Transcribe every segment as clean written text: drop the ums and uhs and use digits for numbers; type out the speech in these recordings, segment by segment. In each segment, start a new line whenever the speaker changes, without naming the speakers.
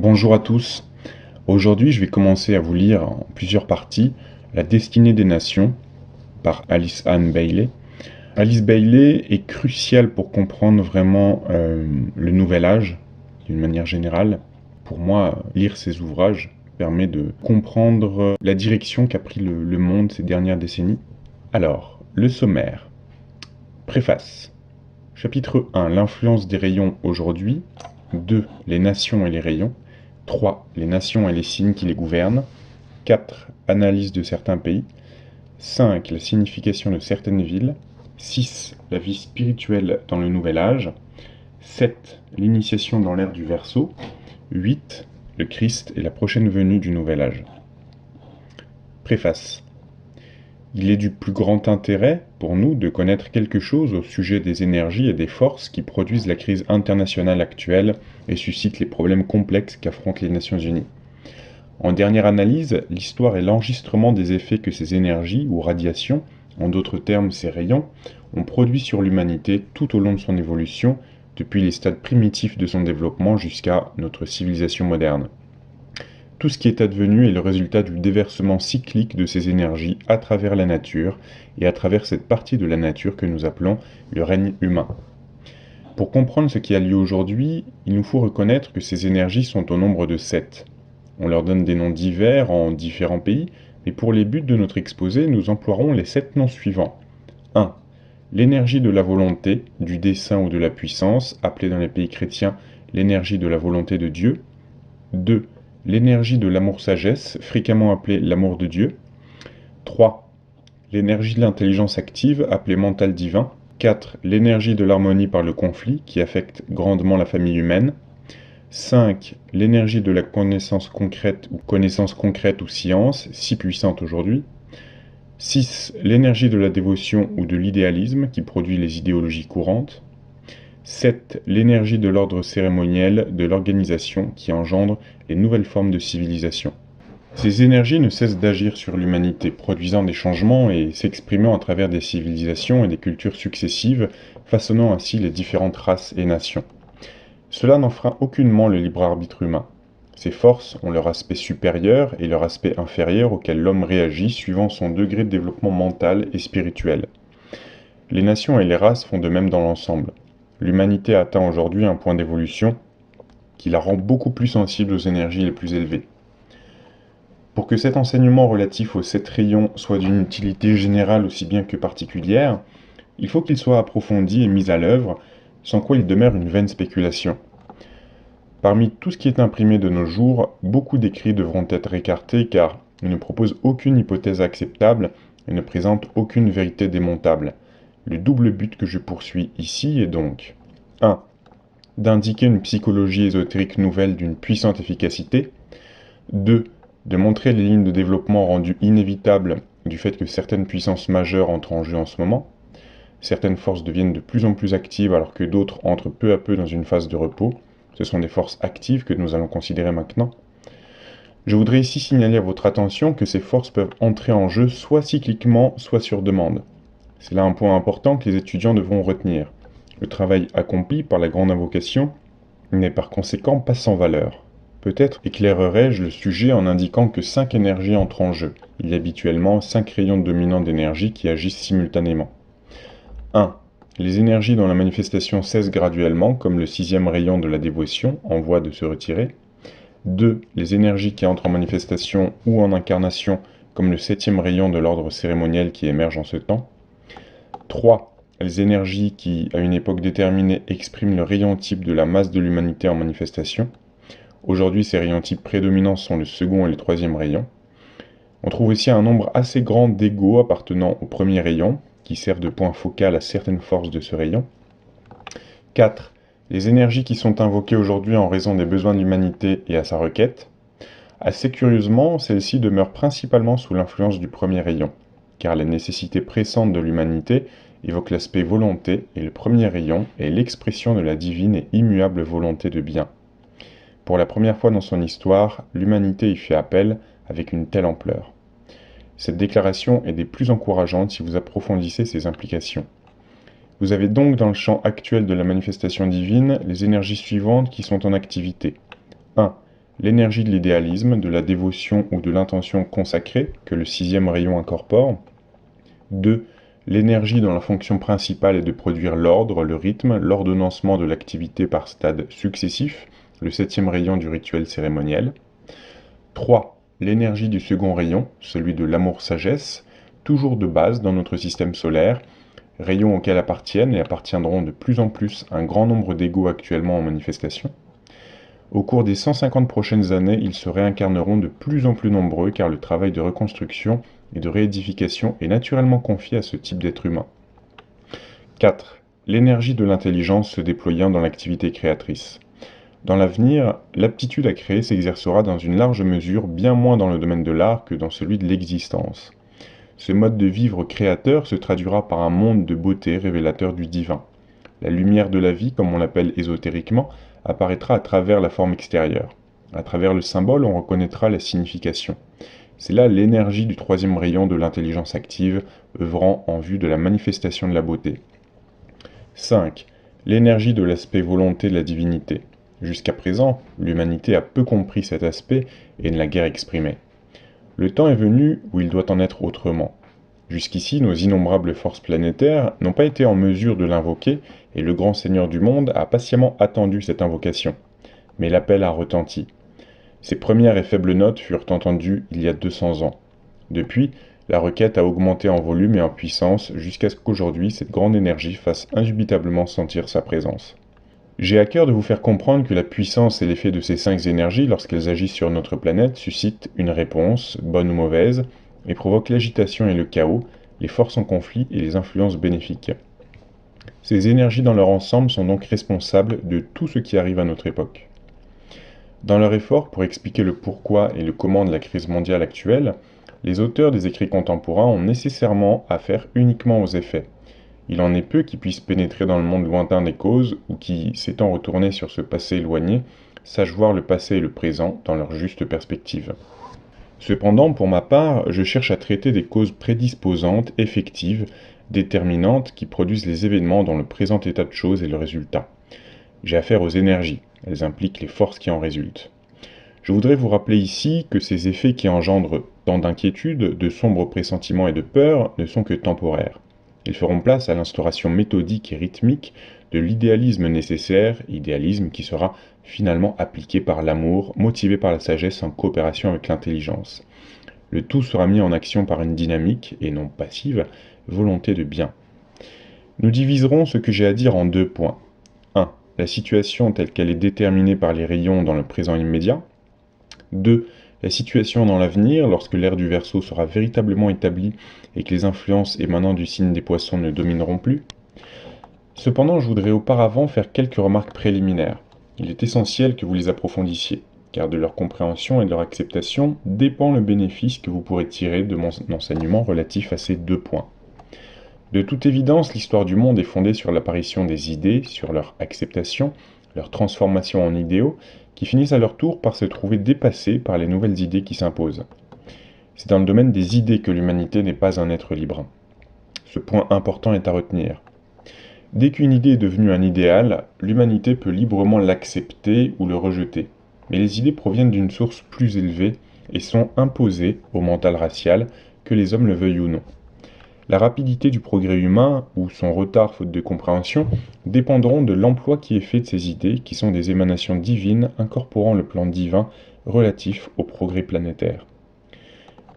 Bonjour à tous. Aujourd'hui, je vais commencer à vous lire en plusieurs parties La destinée des nations par Alice Ann Bailey. Alice Bailey est cruciale pour comprendre vraiment le nouvel âge d'une manière générale. Pour moi, lire ses ouvrages permet de comprendre la direction qu'a pris le monde ces dernières décennies. Alors, le sommaire. Préface. Chapitre 1. L'influence des rayons aujourd'hui. 2. Les nations et les rayons. 3. Les nations et les signes qui les gouvernent. 4. Analyse de certains pays. 5. La signification de certaines villes. 6. La vie spirituelle dans le nouvel âge. 7. L'initiation dans l'ère du Verseau. 8. Le Christ et la prochaine venue du nouvel âge. Préface. Il est du plus grand intérêt pour nous de connaître quelque chose au sujet des énergies et des forces qui produisent la crise internationale actuelle et suscitent les problèmes complexes qu'affrontent les Nations Unies. En dernière analyse, l'histoire est l'enregistrement des effets que ces énergies ou radiations, en d'autres termes ces rayons, ont produits sur l'humanité tout au long de son évolution, depuis les stades primitifs de son développement jusqu'à notre civilisation moderne. Tout ce qui est advenu est le résultat du déversement cyclique de ces énergies à travers la nature et à travers cette partie de la nature que nous appelons le règne humain. Pour comprendre ce qui a lieu aujourd'hui, il nous faut reconnaître que ces énergies sont au nombre de 7. On leur donne des noms divers en différents pays, mais pour les buts de notre exposé, nous emploierons les 7 noms suivants. 1. L'énergie de la volonté, du dessein ou de la puissance, appelée dans les pays chrétiens l'énergie de la volonté de Dieu. 2. L'énergie de l'amour-sagesse, fréquemment appelée l'amour de Dieu. 3. L'énergie de l'intelligence active, appelée mental divin. 4. L'énergie de l'harmonie par le conflit, qui affecte grandement la famille humaine. 5. L'énergie de la connaissance concrète ou science, si puissante aujourd'hui. 6. L'énergie de la dévotion ou de l'idéalisme, qui produit les idéologies courantes. 7. L'énergie de l'ordre cérémoniel, de l'organisation, qui engendre les nouvelles formes de civilisation. Ces énergies ne cessent d'agir sur l'humanité, produisant des changements et s'exprimant à travers des civilisations et des cultures successives, façonnant ainsi les différentes races et nations. Cela n'enfreint aucunement le libre arbitre humain. Ces forces ont leur aspect supérieur et leur aspect inférieur auquel l'homme réagit suivant son degré de développement mental et spirituel. Les nations et les races font de même dans l'ensemble. L'humanité atteint aujourd'hui un point d'évolution qui la rend beaucoup plus sensible aux énergies les plus élevées. Pour que cet enseignement relatif aux 7 rayons soit d'une utilité générale aussi bien que particulière, il faut qu'il soit approfondi et mis à l'œuvre, sans quoi il demeure une vaine spéculation. Parmi tout ce qui est imprimé de nos jours, beaucoup d'écrits devront être écartés car ils ne proposent aucune hypothèse acceptable et ne présentent aucune vérité démontable. Le double but que je poursuis ici est donc 1. D'indiquer une psychologie ésotérique nouvelle d'une puissante efficacité. 2. De montrer les lignes de développement rendues inévitables du fait que certaines puissances majeures entrent en jeu en ce moment. Certaines forces deviennent de plus en plus actives alors que d'autres entrent peu à peu dans une phase de repos. Ce sont des forces actives que nous allons considérer maintenant. Je voudrais ici signaler à votre attention que ces forces peuvent entrer en jeu soit cycliquement, soit sur demande. C'est là un point important que les étudiants devront retenir. Le travail accompli par la grande invocation n'est par conséquent pas sans valeur. Peut-être éclairerai-je le sujet en indiquant que 5 énergies entrent en jeu. Il y a habituellement 5 rayons dominants d'énergie qui agissent simultanément. 1. Les énergies dont la manifestation cesse graduellement, comme le 6e rayon de la dévotion, en voie de se retirer. 2. Les énergies qui entrent en manifestation ou en incarnation, comme le 7e rayon de l'ordre cérémoniel qui émerge en ce temps. 3. Les énergies qui, à une époque déterminée, expriment le rayon type de la masse de l'humanité en manifestation. Aujourd'hui, ces rayons types prédominants sont le 2e et le 3e rayon. On trouve aussi un nombre assez grand d'égos appartenant au 1er rayon, qui servent de point focal à certaines forces de ce rayon. 4. Les énergies qui sont invoquées aujourd'hui en raison des besoins de l'humanité et à sa requête. Assez curieusement, celles-ci demeurent principalement sous l'influence du 1er rayon, car la nécessité pressante de l'humanité évoque l'aspect volonté, et le 1er rayon est l'expression de la divine et immuable volonté de bien. Pour la première fois dans son histoire, l'humanité y fait appel avec une telle ampleur. Cette déclaration est des plus encourageantes si vous approfondissez ses implications. Vous avez donc dans le champ actuel de la manifestation divine les énergies suivantes qui sont en activité. 1. l'énergie de l'idéalisme, de la dévotion ou de l'intention consacrée que le sixième rayon incorpore. 2. L'énergie dont la fonction principale est de produire l'ordre, le rythme, l'ordonnancement de l'activité par stades successifs, le septième rayon du rituel cérémoniel. 3. L'énergie du second rayon, celui de l'amour-sagesse, toujours de base dans notre système solaire, rayon auquel appartiennent et appartiendront de plus en plus un grand nombre d'égos actuellement en manifestation. Au cours des 150 prochaines années, ils se réincarneront de plus en plus nombreux car le travail de reconstruction et de réédification est naturellement confié à ce type d'être humain. 4. L'énergie de l'intelligence se déployant dans l'activité créatrice. Dans l'avenir, l'aptitude à créer s'exercera dans une large mesure bien moins dans le domaine de l'art que dans celui de l'existence. Ce mode de vivre créateur se traduira par un monde de beauté révélateur du divin. La lumière de la vie, comme on l'appelle ésotériquement, apparaîtra à travers la forme extérieure. À travers le symbole, on reconnaîtra la signification. C'est là l'énergie du troisième rayon de l'intelligence active, œuvrant en vue de la manifestation de la beauté. 5. L'énergie de l'aspect volonté de la divinité. Jusqu'à présent, l'humanité a peu compris cet aspect et ne l'a guère exprimé. Le temps est venu où il doit en être autrement. Jusqu'ici, nos innombrables forces planétaires n'ont pas été en mesure de l'invoquer et le grand Seigneur du monde a patiemment attendu cette invocation. Mais l'appel a retenti. Ses premières et faibles notes furent entendues il y a 200 ans. Depuis, la requête a augmenté en volume et en puissance jusqu'à ce qu'aujourd'hui cette grande énergie fasse indubitablement sentir sa présence. J'ai à cœur de vous faire comprendre que la puissance et l'effet de ces 5 énergies, lorsqu'elles agissent sur notre planète, suscitent une réponse, bonne ou mauvaise, et provoquent l'agitation et le chaos, les forces en conflit et les influences bénéfiques. Ces énergies dans leur ensemble sont donc responsables de tout ce qui arrive à notre époque. Dans leur effort pour expliquer le pourquoi et le comment de la crise mondiale actuelle, les auteurs des écrits contemporains ont nécessairement affaire uniquement aux effets. Il en est peu qui puissent pénétrer dans le monde lointain des causes ou qui, s'étant retournés sur ce passé éloigné, sachent voir le passé et le présent dans leur juste perspective. Cependant, pour ma part, je cherche à traiter des causes prédisposantes, effectives, déterminantes qui produisent les événements dont le présent état de choses est le résultat. J'ai affaire aux énergies, elles impliquent les forces qui en résultent. Je voudrais vous rappeler ici que ces effets qui engendrent tant d'inquiétude, de sombres pressentiments et de peur ne sont que temporaires. Ils feront place à l'instauration méthodique et rythmique de l'idéalisme nécessaire, idéalisme qui sera finalement appliqué par l'amour, motivé par la sagesse en coopération avec l'intelligence. Le tout sera mis en action par une dynamique, et non passive, volonté de bien. Nous diviserons ce que j'ai à dire en 2 points. 1. La situation telle qu'elle est déterminée par les rayons dans le présent immédiat. 2. La situation dans l'avenir, lorsque l'ère du Verseau sera véritablement établie et que les influences émanant du signe des Poissons ne domineront plus. Cependant, je voudrais auparavant faire quelques remarques préliminaires. Il est essentiel que vous les approfondissiez, car de leur compréhension et de leur acceptation dépend le bénéfice que vous pourrez tirer de mon enseignement relatif à ces 2 points. De toute évidence, l'histoire du monde est fondée sur l'apparition des idées, sur leur acceptation, leur transformation en idéaux, qui finissent à leur tour par se trouver dépassées par les nouvelles idées qui s'imposent. C'est dans le domaine des idées que l'humanité n'est pas un être libre. Ce point important est à retenir. Dès qu'une idée est devenue un idéal, l'humanité peut librement l'accepter ou le rejeter. Mais les idées proviennent d'une source plus élevée et sont imposées au mental racial, que les hommes le veuillent ou non. La rapidité du progrès humain, ou son retard faute de compréhension, dépendront de l'emploi qui est fait de ces idées, qui sont des émanations divines incorporant le plan divin relatif au progrès planétaire.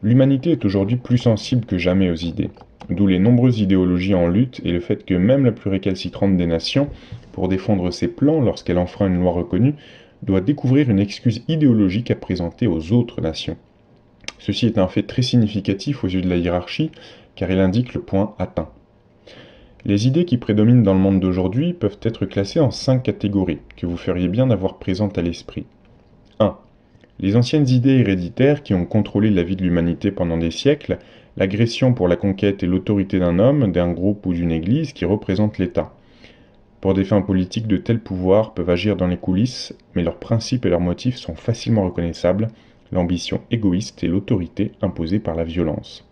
L'humanité est aujourd'hui plus sensible que jamais aux idées, d'où les nombreuses idéologies en lutte et le fait que même la plus récalcitrante des nations, pour défendre ses plans lorsqu'elle enfreint une loi reconnue, doit découvrir une excuse idéologique à présenter aux autres nations. Ceci est un fait très significatif aux yeux de la hiérarchie, car il indique le point atteint. Les idées qui prédominent dans le monde d'aujourd'hui peuvent être classées en 5 catégories, que vous feriez bien d'avoir présentes à l'esprit. 1. Les anciennes idées héréditaires qui ont contrôlé la vie de l'humanité pendant des siècles, l'agression pour la conquête et l'autorité d'un homme, d'un groupe ou d'une église qui représente l'État. Pour des fins politiques, de tels pouvoirs peuvent agir dans les coulisses, mais leurs principes et leurs motifs sont facilement reconnaissables, l'ambition égoïste et l'autorité imposée par la violence.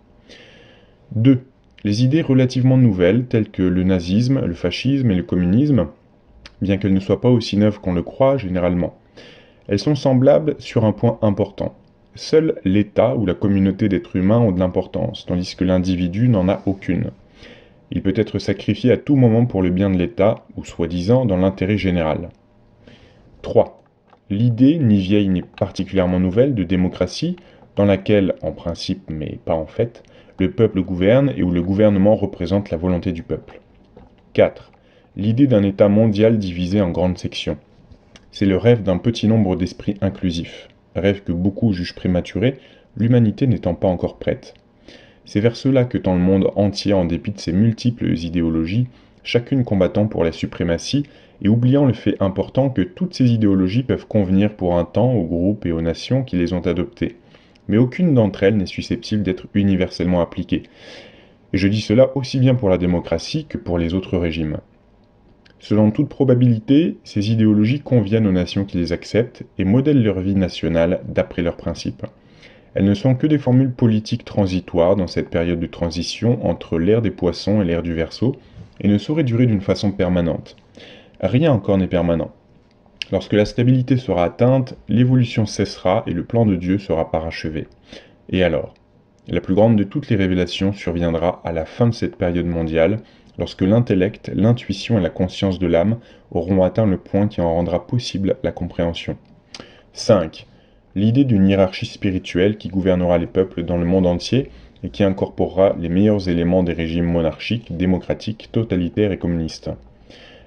2. Les idées relativement nouvelles, telles que le nazisme, le fascisme et le communisme, bien qu'elles ne soient pas aussi neuves qu'on le croit généralement. Elles sont semblables sur un point important. Seul l'État ou la communauté d'êtres humains ont de l'importance, tandis que l'individu n'en a aucune. Il peut être sacrifié à tout moment pour le bien de l'État, ou soi-disant dans l'intérêt général. 3. L'idée, ni vieille ni particulièrement nouvelle, de démocratie, dans laquelle, en principe mais pas en fait, le peuple gouverne et où le gouvernement représente la volonté du peuple. 4. L'idée d'un État mondial divisé en grandes sections. C'est le rêve d'un petit nombre d'esprits inclusifs, rêve que beaucoup jugent prématuré, l'humanité n'étant pas encore prête. C'est vers cela que tend le monde entier en dépit de ses multiples idéologies, chacune combattant pour la suprématie et oubliant le fait important que toutes ces idéologies peuvent convenir pour un temps aux groupes et aux nations qui les ont adoptées. Mais aucune d'entre elles n'est susceptible d'être universellement appliquée. Et je dis cela aussi bien pour la démocratie que pour les autres régimes. Selon toute probabilité, ces idéologies conviennent aux nations qui les acceptent et modèlent leur vie nationale d'après leurs principes. Elles ne sont que des formules politiques transitoires dans cette période de transition entre l'ère des poissons et l'ère du Verseau, et ne sauraient durer d'une façon permanente. Rien encore n'est permanent. Lorsque la stabilité sera atteinte, l'évolution cessera et le plan de Dieu sera parachevé. Et alors? La plus grande de toutes les révélations surviendra à la fin de cette période mondiale, lorsque l'intellect, l'intuition et la conscience de l'âme auront atteint le point qui en rendra possible la compréhension. 5. L'idée d'une hiérarchie spirituelle qui gouvernera les peuples dans le monde entier et qui incorporera les meilleurs éléments des régimes monarchiques, démocratiques, totalitaires et communistes.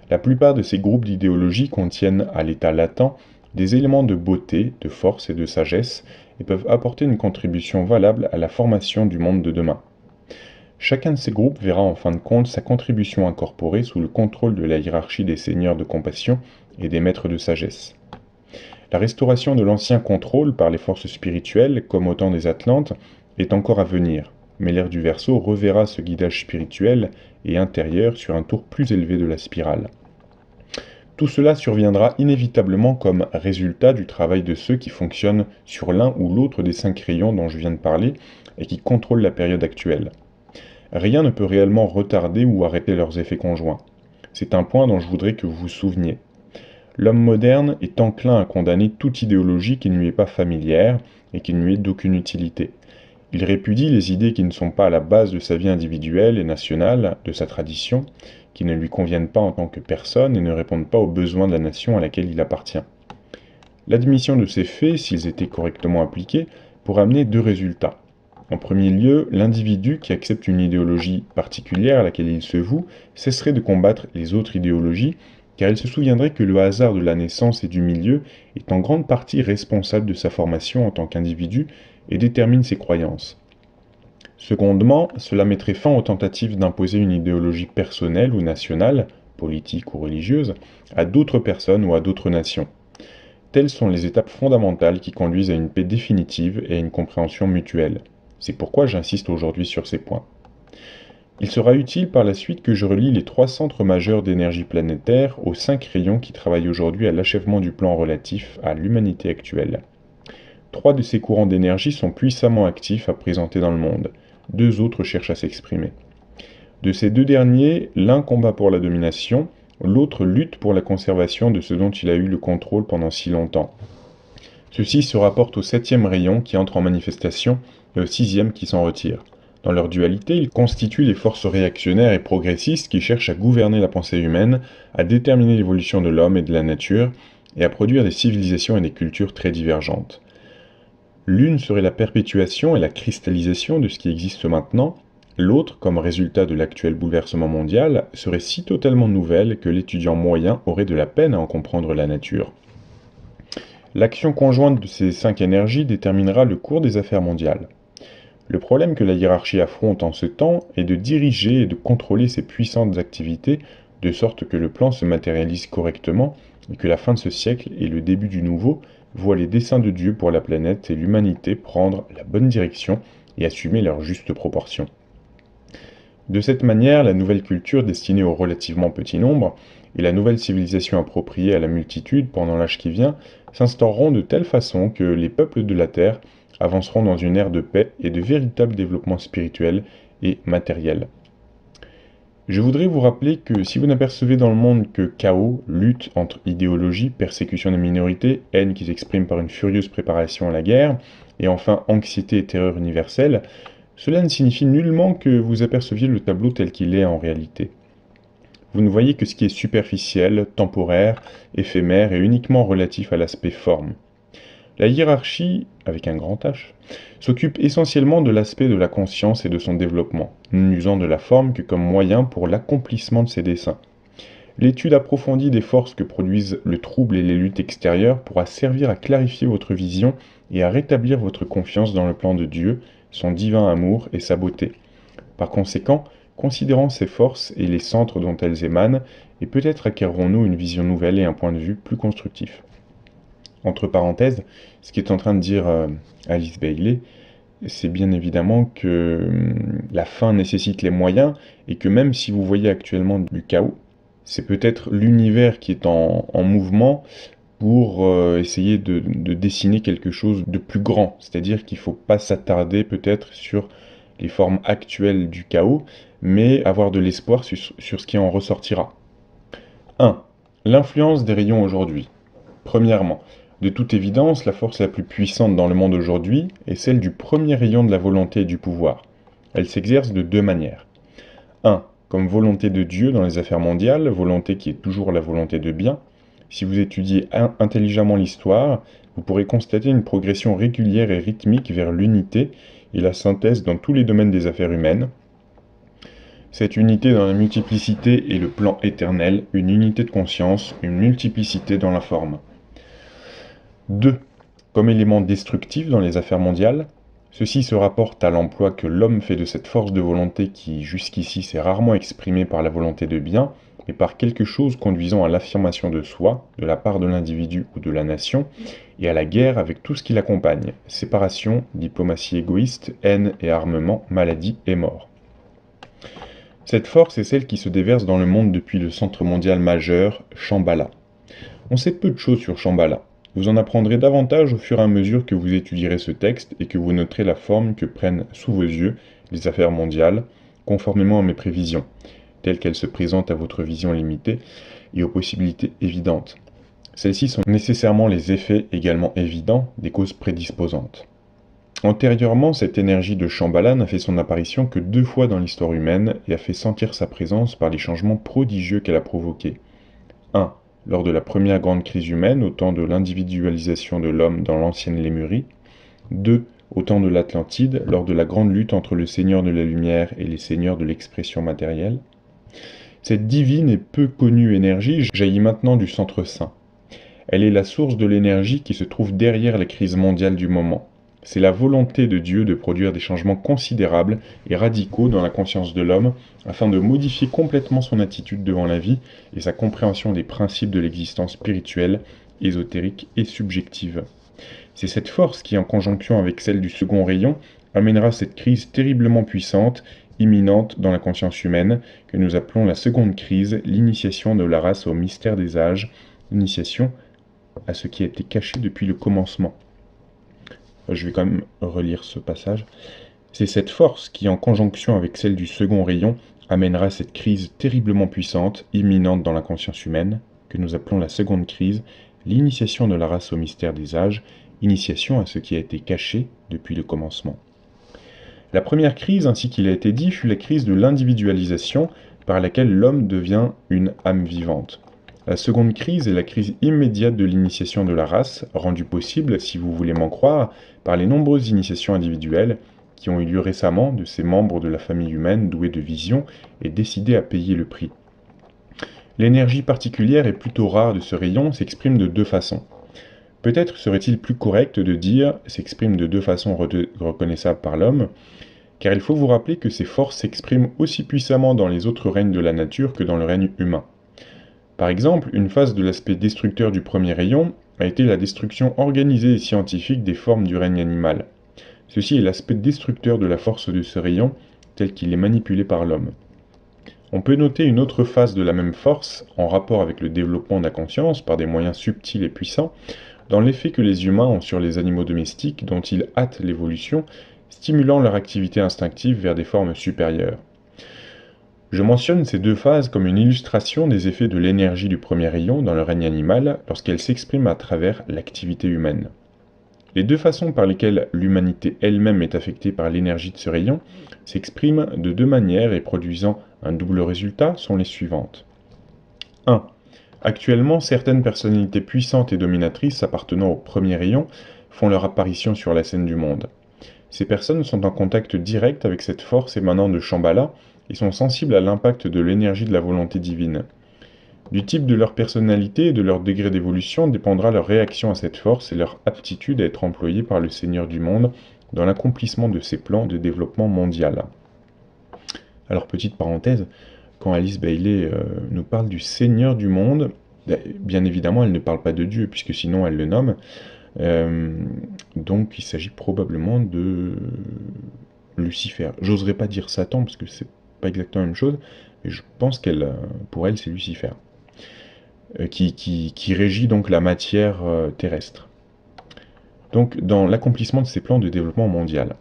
La plupart de ces groupes d'idéologies contiennent, à l'état latent, des éléments de beauté, de force et de sagesse et peuvent apporter une contribution valable à la formation du monde de demain. Chacun de ces groupes verra en fin de compte sa contribution incorporée sous le contrôle de la hiérarchie des seigneurs de compassion et des maîtres de sagesse. La restauration de l'ancien contrôle par les forces spirituelles, comme au temps des Atlantes, est encore à venir, mais l'ère du Verseau reverra ce guidage spirituel et intérieur sur un tour plus élevé de la spirale. Tout cela surviendra inévitablement comme résultat du travail de ceux qui fonctionnent sur l'un ou l'autre des 5 rayons dont je viens de parler et qui contrôlent la période actuelle. Rien ne peut réellement retarder ou arrêter leurs effets conjoints. C'est un point dont je voudrais que vous vous souveniez. L'homme moderne est enclin à condamner toute idéologie qui ne lui est pas familière et qui ne lui est d'aucune utilité. Il répudie les idées qui ne sont pas à la base de sa vie individuelle et nationale, de sa tradition, qui ne lui conviennent pas en tant que personne et ne répondent pas aux besoins de la nation à laquelle il appartient. L'admission de ces faits, s'ils étaient correctement appliqués, pourrait amener 2 résultats. En premier lieu, l'individu qui accepte une idéologie particulière à laquelle il se voue cesserait de combattre les autres idéologies, car il se souviendrait que le hasard de la naissance et du milieu est en grande partie responsable de sa formation en tant qu'individu et détermine ses croyances. Secondement, cela mettrait fin aux tentatives d'imposer une idéologie personnelle ou nationale, politique ou religieuse, à d'autres personnes ou à d'autres nations. Telles sont les étapes fondamentales qui conduisent à une paix définitive et à une compréhension mutuelle. C'est pourquoi j'insiste aujourd'hui sur ces points. Il sera utile par la suite que je relie les 3 centres majeurs d'énergie planétaire aux 5 rayons qui travaillent aujourd'hui à l'achèvement du plan relatif à l'humanité actuelle. 3 de ces courants d'énergie sont puissamment actifs à présenter dans le monde. 2 autres cherchent à s'exprimer. De ces 2 derniers, l'un combat pour la domination, l'autre lutte pour la conservation de ce dont il a eu le contrôle pendant si longtemps. Ceci se rapporte au 7e rayon qui entre en manifestation et au 6e qui s'en retire. Dans leur dualité, ils constituent les forces réactionnaires et progressistes qui cherchent à gouverner la pensée humaine, à déterminer l'évolution de l'homme et de la nature, et à produire des civilisations et des cultures très divergentes. L'une serait la perpétuation et la cristallisation de ce qui existe maintenant, l'autre, comme résultat de l'actuel bouleversement mondial, serait si totalement nouvelle que l'étudiant moyen aurait de la peine à en comprendre la nature. L'action conjointe de ces 5 énergies déterminera le cours des affaires mondiales. Le problème que la hiérarchie affronte en ce temps est de diriger et de contrôler ces puissantes activités de sorte que le plan se matérialise correctement et que la fin de ce siècle et le début du nouveau voient les desseins de Dieu pour la planète et l'humanité prendre la bonne direction et assumer leur juste proportion. De cette manière, la nouvelle culture destinée au relativement petit nombre et la nouvelle civilisation appropriée à la multitude pendant l'âge qui vient s'instaureront de telle façon que les peuples de la Terre avanceront dans une ère de paix et de véritable développement spirituel et matériel. Je voudrais vous rappeler que si vous n'apercevez dans le monde que chaos, lutte entre idéologies, persécution des minorités, haine qui s'exprime par une furieuse préparation à la guerre, et enfin anxiété et terreur universelle, cela ne signifie nullement que vous aperceviez le tableau tel qu'il est en réalité. Vous ne voyez que ce qui est superficiel, temporaire, éphémère et uniquement relatif à l'aspect forme. La hiérarchie, avec un grand H, s'occupe essentiellement de l'aspect de la conscience et de son développement, n'usant de la forme que comme moyen pour l'accomplissement de ses desseins. L'étude approfondie des forces que produisent le trouble et les luttes extérieures pourra servir à clarifier votre vision et à rétablir votre confiance dans le plan de Dieu, son divin amour et sa beauté. Par conséquent, considérant ces forces et les centres dont elles émanent, et peut-être acquerrons-nous une vision nouvelle et un point de vue plus constructif. Entre parenthèses, ce qu'est en train de dire Alice Bailey, c'est bien évidemment que la fin nécessite les moyens et que même si vous voyez actuellement du chaos, c'est peut-être l'univers qui est en mouvement pour essayer de dessiner quelque chose de plus grand. C'est-à-dire qu'il ne faut pas s'attarder peut-être sur les formes actuelles du chaos, mais avoir de l'espoir sur ce qui en ressortira. 1. L'influence des rayons aujourd'hui. Premièrement, de toute évidence, la force la plus puissante dans le monde aujourd'hui est celle du premier rayon de la volonté et du pouvoir. Elle s'exerce de deux manières. 1. Comme volonté de Dieu dans les affaires mondiales, volonté qui est toujours la volonté de bien. Si vous étudiez intelligemment l'histoire, vous pourrez constater une progression régulière et rythmique vers l'unité et la synthèse dans tous les domaines des affaires humaines. Cette unité dans la multiplicité est le plan éternel, une unité de conscience, une multiplicité dans la forme. 2. Comme élément destructif dans les affaires mondiales, ceci se rapporte à l'emploi que l'homme fait de cette force de volonté qui jusqu'ici s'est rarement exprimée par la volonté de bien, mais par quelque chose conduisant à l'affirmation de soi, de la part de l'individu ou de la nation, et à la guerre avec tout ce qui l'accompagne, séparation, diplomatie égoïste, haine et armement, maladie et mort. Cette force est celle qui se déverse dans le monde depuis le centre mondial majeur, Shambhala. On sait peu de choses sur Shambhala. Vous en apprendrez davantage au fur et à mesure que vous étudierez ce texte et que vous noterez la forme que prennent sous vos yeux les affaires mondiales, conformément à mes prévisions, telles qu'elles se présentent à votre vision limitée et aux possibilités évidentes. Celles-ci sont nécessairement les effets également évidents des causes prédisposantes. Antérieurement, cette énergie de Shambhala n'a fait son apparition que 2 fois dans l'histoire humaine et a fait sentir sa présence par les changements prodigieux qu'elle a provoqués. 1. Lors de la première grande crise humaine, au temps de l'individualisation de l'homme dans l'ancienne Lémurie. 2. Au temps de l'Atlantide, lors de la grande lutte entre le Seigneur de la Lumière et les seigneurs de l'expression matérielle. Cette divine et peu connue énergie jaillit maintenant du centre saint. Elle est la source de l'énergie qui se trouve derrière la crise mondiale du moment. C'est la volonté de Dieu de produire des changements considérables et radicaux dans la conscience de l'homme afin de modifier complètement son attitude devant la vie et sa compréhension des principes de l'existence spirituelle, ésotérique et subjective. C'est cette force qui, en conjonction avec celle du second rayon, amènera cette crise terriblement puissante, imminente dans la conscience humaine, que nous appelons la seconde crise, l'initiation de la race au mystère des âges, l'initiation à ce qui a été caché depuis le commencement. Je vais quand même relire ce passage. C'est cette force qui, en conjonction avec celle du second rayon, amènera cette crise terriblement puissante, imminente dans la conscience humaine, que nous appelons la seconde crise, l'initiation de la race au mystère des âges, initiation à ce qui a été caché depuis le commencement. La première crise, ainsi qu'il a été dit, fut la crise de l'individualisation, par laquelle l'homme devient une âme vivante. La seconde crise est la crise immédiate de l'initiation de la race, rendue possible, si vous voulez m'en croire, par les nombreuses initiations individuelles qui ont eu lieu récemment de ces membres de la famille humaine doués de vision et décidés à payer le prix. L'énergie particulière et plutôt rare de ce rayon s'exprime de 2 façons. Peut-être serait-il plus correct de dire s'exprime de 2 façons reconnaissables par l'homme, car il faut vous rappeler que ces forces s'expriment aussi puissamment dans les autres règnes de la nature que dans le règne humain. Par exemple, une phase de l'aspect destructeur du premier rayon a été la destruction organisée et scientifique des formes du règne animal. Ceci est l'aspect destructeur de la force de ce rayon, tel qu'il est manipulé par l'homme. On peut noter une autre phase de la même force, en rapport avec le développement de la conscience par des moyens subtils et puissants, dans l'effet que les humains ont sur les animaux domestiques dont ils hâtent l'évolution, stimulant leur activité instinctive vers des formes supérieures. Je mentionne ces deux phases comme une illustration des effets de l'énergie du premier rayon dans le règne animal lorsqu'elle s'exprime à travers l'activité humaine. Les deux façons par lesquelles l'humanité elle-même est affectée par l'énergie de ce rayon s'expriment de deux manières et produisant un double résultat sont les suivantes. 1. Actuellement, certaines personnalités puissantes et dominatrices appartenant au premier rayon font leur apparition sur la scène du monde. Ces personnes sont en contact direct avec cette force émanant de Shambhala et sont sensibles à l'impact de l'énergie de la volonté divine. Du type de leur personnalité et de leur degré d'évolution dépendra leur réaction à cette force et leur aptitude à être employés par le Seigneur du monde dans l'accomplissement de ses plans de développement mondial. Alors, petite parenthèse, quand Alice Bailey nous parle du Seigneur du monde, bien évidemment, elle ne parle pas de Dieu, puisque sinon elle le nomme. Donc, il s'agit probablement de Lucifer. J'oserais pas dire Satan, parce que c'est pas exactement la même chose, mais je pense pour elle, c'est Lucifer. Qui régit donc la matière terrestre. Donc, dans l'accomplissement de ces plans de développement mondial.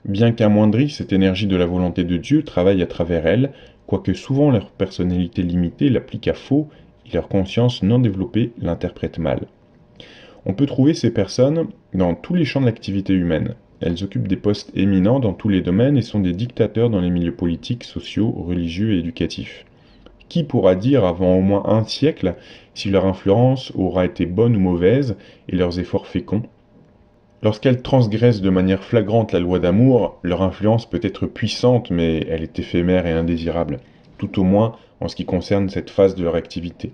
Bien qu'amoindrie, cette énergie de la volonté de Dieu travaille à travers elle, quoique souvent leur personnalité limitée l'applique à faux et leur conscience non développée l'interprète mal. On peut trouver ces personnes dans tous les champs de l'activité humaine. Elles occupent des postes éminents dans tous les domaines et sont des dictateurs dans les milieux politiques, sociaux, religieux et éducatifs. Qui pourra dire avant au moins un siècle si leur influence aura été bonne ou mauvaise et leurs efforts féconds? Lorsqu'elles transgressent de manière flagrante la loi d'amour, leur influence peut être puissante mais elle est éphémère et indésirable, tout au moins en ce qui concerne cette phase de leur activité.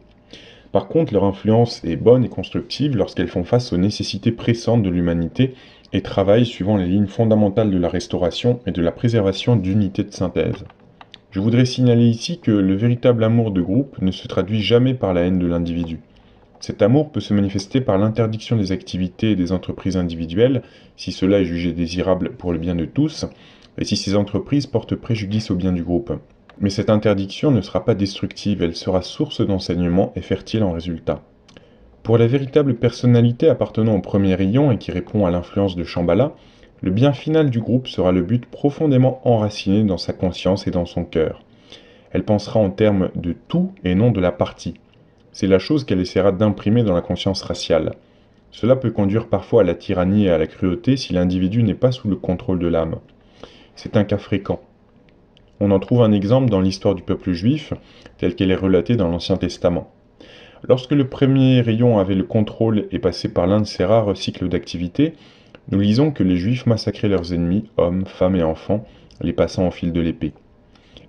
Par contre, leur influence est bonne et constructive lorsqu'elles font face aux nécessités pressantes de l'humanité et travaillent suivant les lignes fondamentales de la restauration et de la préservation d'unité de synthèse. Je voudrais signaler ici que le véritable amour de groupe ne se traduit jamais par la haine de l'individu. Cet amour peut se manifester par l'interdiction des activités et des entreprises individuelles, si cela est jugé désirable pour le bien de tous, et si ces entreprises portent préjudice au bien du groupe. Mais cette interdiction ne sera pas destructive, elle sera source d'enseignement et fertile en résultats. Pour la véritable personnalité appartenant au premier rayon et qui répond à l'influence de Shambhala, le bien final du groupe sera le but profondément enraciné dans sa conscience et dans son cœur. Elle pensera en termes de tout et non de la partie. C'est la chose qu'elle essaiera d'imprimer dans la conscience raciale. Cela peut conduire parfois à la tyrannie et à la cruauté si l'individu n'est pas sous le contrôle de l'âme. C'est un cas fréquent. On en trouve un exemple dans l'histoire du peuple juif, telle qu'elle est relatée dans l'Ancien Testament. Lorsque le premier rayon avait le contrôle et passait par l'un de ses rares cycles d'activité, nous lisons que les Juifs massacraient leurs ennemis, hommes, femmes et enfants, les passant au fil de l'épée.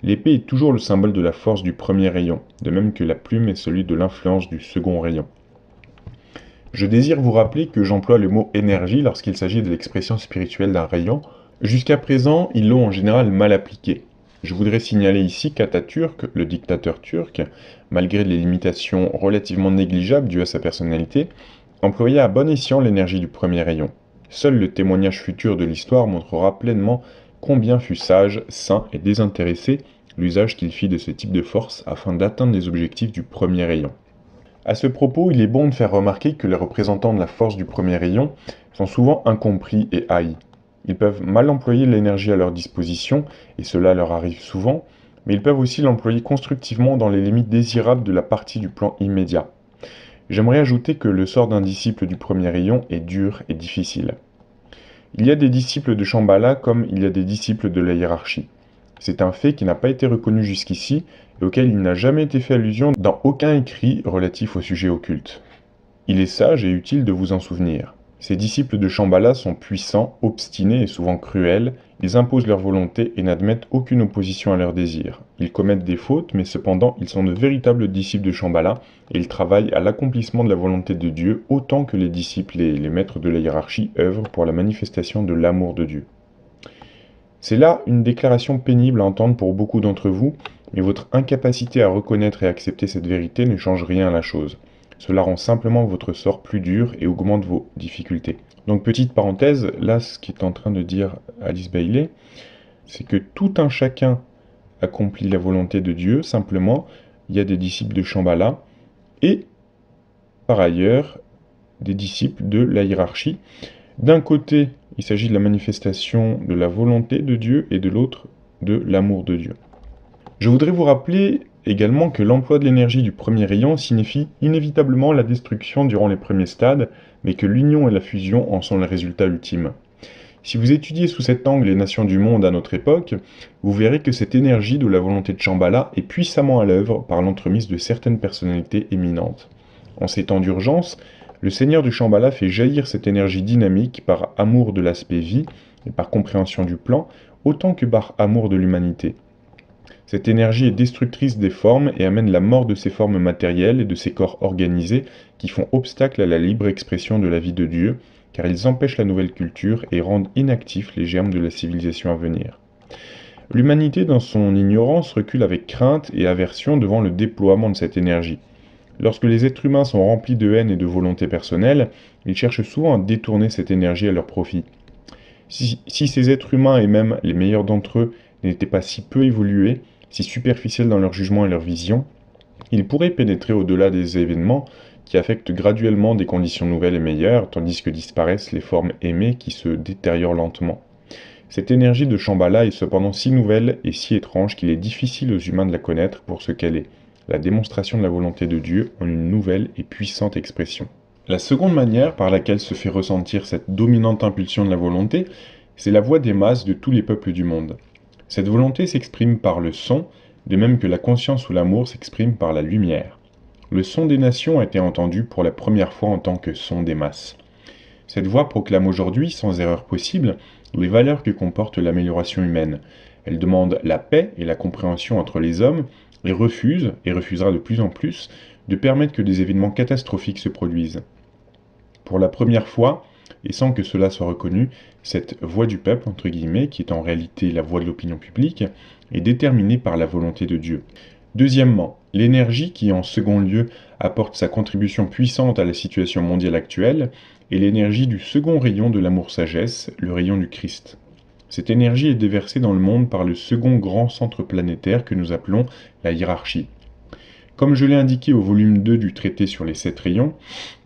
L'épée est toujours le symbole de la force du premier rayon, de même que la plume est celui de l'influence du second rayon. Je désire vous rappeler que j'emploie le mot énergie lorsqu'il s'agit de l'expression spirituelle d'un rayon. Jusqu'à présent, ils l'ont en général mal appliqué. Je voudrais signaler ici qu'Atatürk, le dictateur turc, malgré les limitations relativement négligeables dues à sa personnalité, employait à bon escient l'énergie du premier rayon. Seul le témoignage futur de l'histoire montrera pleinement combien fut sage, saint et désintéressé l'usage qu'il fit de ce type de force afin d'atteindre les objectifs du premier rayon. À ce propos, il est bon de faire remarquer que les représentants de la force du premier rayon sont souvent incompris et haïs. Ils peuvent mal employer l'énergie à leur disposition, et cela leur arrive souvent, mais ils peuvent aussi l'employer constructivement dans les limites désirables de la partie du plan immédiat. J'aimerais ajouter que le sort d'un disciple du premier rayon est dur et difficile. Il y a des disciples de Shambhala comme il y a des disciples de la hiérarchie. C'est un fait qui n'a pas été reconnu jusqu'ici et auquel il n'a jamais été fait allusion dans aucun écrit relatif au sujet occulte. Il est sage et utile de vous en souvenir. Ces disciples de Shambhala sont puissants, obstinés et souvent cruels, ils imposent leur volonté et n'admettent aucune opposition à leurs désirs. Ils commettent des fautes, mais cependant ils sont de véritables disciples de Shambhala et ils travaillent à l'accomplissement de la volonté de Dieu autant que les disciples et les maîtres de la hiérarchie œuvrent pour la manifestation de l'amour de Dieu. C'est là une déclaration pénible à entendre pour beaucoup d'entre vous, mais votre incapacité à reconnaître et accepter cette vérité ne change rien à la chose. Cela rend simplement votre sort plus dur et augmente vos difficultés. Donc petite parenthèse, là ce qu'est en train de dire Alice Bailey, c'est que tout un chacun accomplit la volonté de Dieu, simplement il y a des disciples de Shambhala et par ailleurs des disciples de la hiérarchie. D'un côté, il s'agit de la manifestation de la volonté de Dieu et de l'autre de l'amour de Dieu. Je voudrais vous rappeler également que l'emploi de l'énergie du premier rayon signifie inévitablement la destruction durant les premiers stades, mais que l'union et la fusion en sont le résultat ultime. Si vous étudiez sous cet angle les nations du monde à notre époque, vous verrez que cette énergie de la volonté de Shambhala est puissamment à l'œuvre par l'entremise de certaines personnalités éminentes. En ces temps d'urgence, le Seigneur du Shambhala fait jaillir cette énergie dynamique par amour de l'aspect vie et par compréhension du plan, autant que par amour de l'humanité. Cette énergie est destructrice des formes et amène la mort de ces formes matérielles et de ces corps organisés qui font obstacle à la libre expression de la vie de Dieu, car ils empêchent la nouvelle culture et rendent inactifs les germes de la civilisation à venir. L'humanité, dans son ignorance, recule avec crainte et aversion devant le déploiement de cette énergie. Lorsque les êtres humains sont remplis de haine et de volonté personnelle, ils cherchent souvent à détourner cette énergie à leur profit. Si ces êtres humains, et même les meilleurs d'entre eux, n'étaient pas si peu évolués, si superficiels dans leur jugement et leur vision, ils pourraient pénétrer au-delà des événements qui affectent graduellement des conditions nouvelles et meilleures, tandis que disparaissent les formes aimées qui se détériorent lentement. Cette énergie de Shambhala est cependant si nouvelle et si étrange qu'il est difficile aux humains de la connaître pour ce qu'elle est, la démonstration de la volonté de Dieu en une nouvelle et puissante expression. La seconde manière par laquelle se fait ressentir cette dominante impulsion de la volonté, c'est la voix des masses de tous les peuples du monde. Cette volonté s'exprime par le son, de même que la conscience ou l'amour s'exprime par la lumière. Le son des nations a été entendu pour la première fois en tant que son des masses. Cette voix proclame aujourd'hui, sans erreur possible, les valeurs que comporte l'amélioration humaine. Elle demande la paix et la compréhension entre les hommes, et refuse, et refusera de plus en plus, de permettre que des événements catastrophiques se produisent. Pour la première fois, et sans que cela soit reconnu, cette voix du peuple, entre guillemets, qui est en réalité la voix de l'opinion publique, est déterminée par la volonté de Dieu. Deuxièmement, l'énergie qui, en second lieu, apporte sa contribution puissante à la situation mondiale actuelle, est l'énergie du second rayon de l'amour-sagesse, le rayon du Christ. Cette énergie est déversée dans le monde par le second grand centre planétaire que nous appelons la hiérarchie. Comme je l'ai indiqué au volume 2 du traité sur les 7 rayons,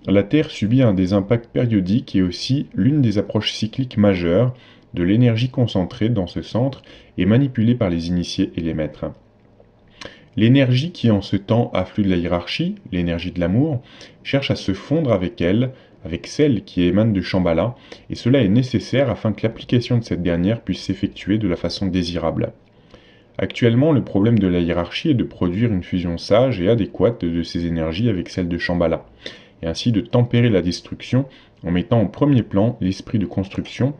la Terre subit un des impacts périodiques et aussi l'une des approches cycliques majeures de l'énergie concentrée dans ce centre et manipulée par les initiés et les maîtres. L'énergie qui en ce temps afflue de la hiérarchie, l'énergie de l'amour, cherche à se fondre avec elle, avec celle qui émane de Shambhala, et cela est nécessaire afin que l'application de cette dernière puisse s'effectuer de la façon désirable. Actuellement, le problème de la hiérarchie est de produire une fusion sage et adéquate de ces énergies avec celle de Shambhala, et ainsi de tempérer la destruction en mettant en premier plan l'esprit de construction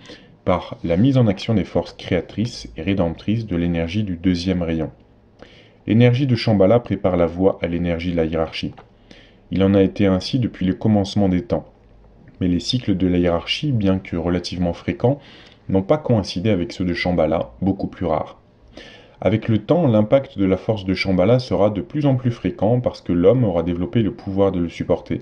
par la mise en action des forces créatrices et rédemptrices de l'énergie du deuxième rayon. L'énergie de Shambhala prépare la voie à l'énergie de la hiérarchie. Il en a été ainsi depuis le commencement des temps. Mais les cycles de la hiérarchie, bien que relativement fréquents, n'ont pas coïncidé avec ceux de Shambhala, beaucoup plus rares. Avec le temps, l'impact de la force de Shambhala sera de plus en plus fréquent parce que l'homme aura développé le pouvoir de le supporter.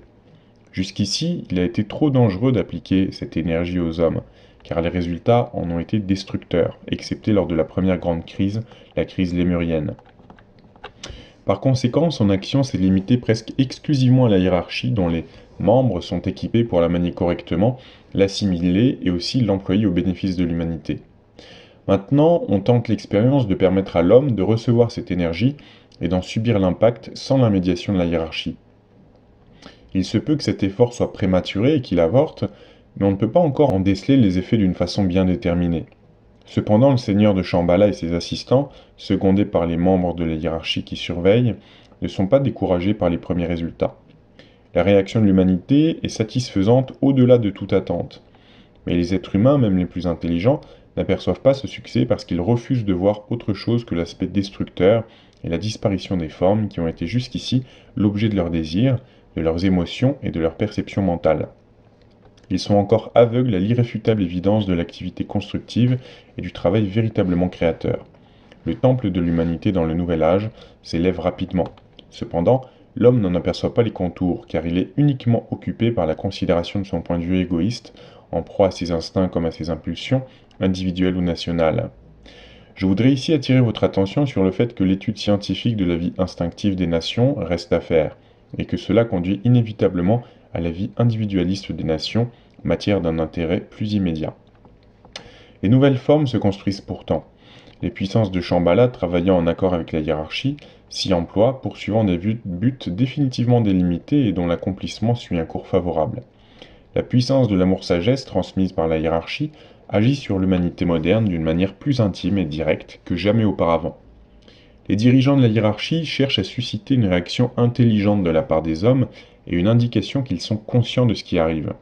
Jusqu'ici, il a été trop dangereux d'appliquer cette énergie aux hommes, car les résultats en ont été destructeurs, excepté lors de la première grande crise, la crise lémurienne. Par conséquent, son action s'est limitée presque exclusivement à la hiérarchie dont les membres sont équipés pour la manier correctement, l'assimiler et aussi l'employer au bénéfice de l'humanité. Maintenant, on tente l'expérience de permettre à l'homme de recevoir cette énergie et d'en subir l'impact sans la médiation de la hiérarchie. Il se peut que cet effort soit prématuré et qu'il avorte, mais on ne peut pas encore en déceler les effets d'une façon bien déterminée. Cependant, le seigneur de Shambhala et ses assistants, secondés par les membres de la hiérarchie qui surveillent, ne sont pas découragés par les premiers résultats. La réaction de l'humanité est satisfaisante au-delà de toute attente. Mais les êtres humains, même les plus intelligents, n'aperçoivent pas ce succès parce qu'ils refusent de voir autre chose que l'aspect destructeur et la disparition des formes qui ont été jusqu'ici l'objet de leurs désirs, de leurs émotions et de leur perception mentale. Ils sont encore aveugles à l'irréfutable évidence de l'activité constructive et du travail véritablement créateur. Le temple de l'humanité dans le nouvel âge s'élève rapidement. Cependant, l'homme n'en aperçoit pas les contours, car il est uniquement occupé par la considération de son point de vue égoïste, en proie à ses instincts comme à ses impulsions, individuelles ou nationales. Je voudrais ici attirer votre attention sur le fait que l'étude scientifique de la vie instinctive des nations reste à faire, et que cela conduit inévitablement à la vie individualiste des nations, matière d'un intérêt plus immédiat. Les nouvelles formes se construisent pourtant. Les puissances de Shambhala, travaillant en accord avec la hiérarchie, s'y emploient, poursuivant des buts définitivement délimités et dont l'accomplissement suit un cours favorable. La puissance de l'amour-sagesse transmise par la hiérarchie agit sur l'humanité moderne d'une manière plus intime et directe que jamais auparavant. Les dirigeants de la hiérarchie cherchent à susciter une réaction intelligente de la part des hommes et une indication qu'ils sont conscients de ce qui arrive.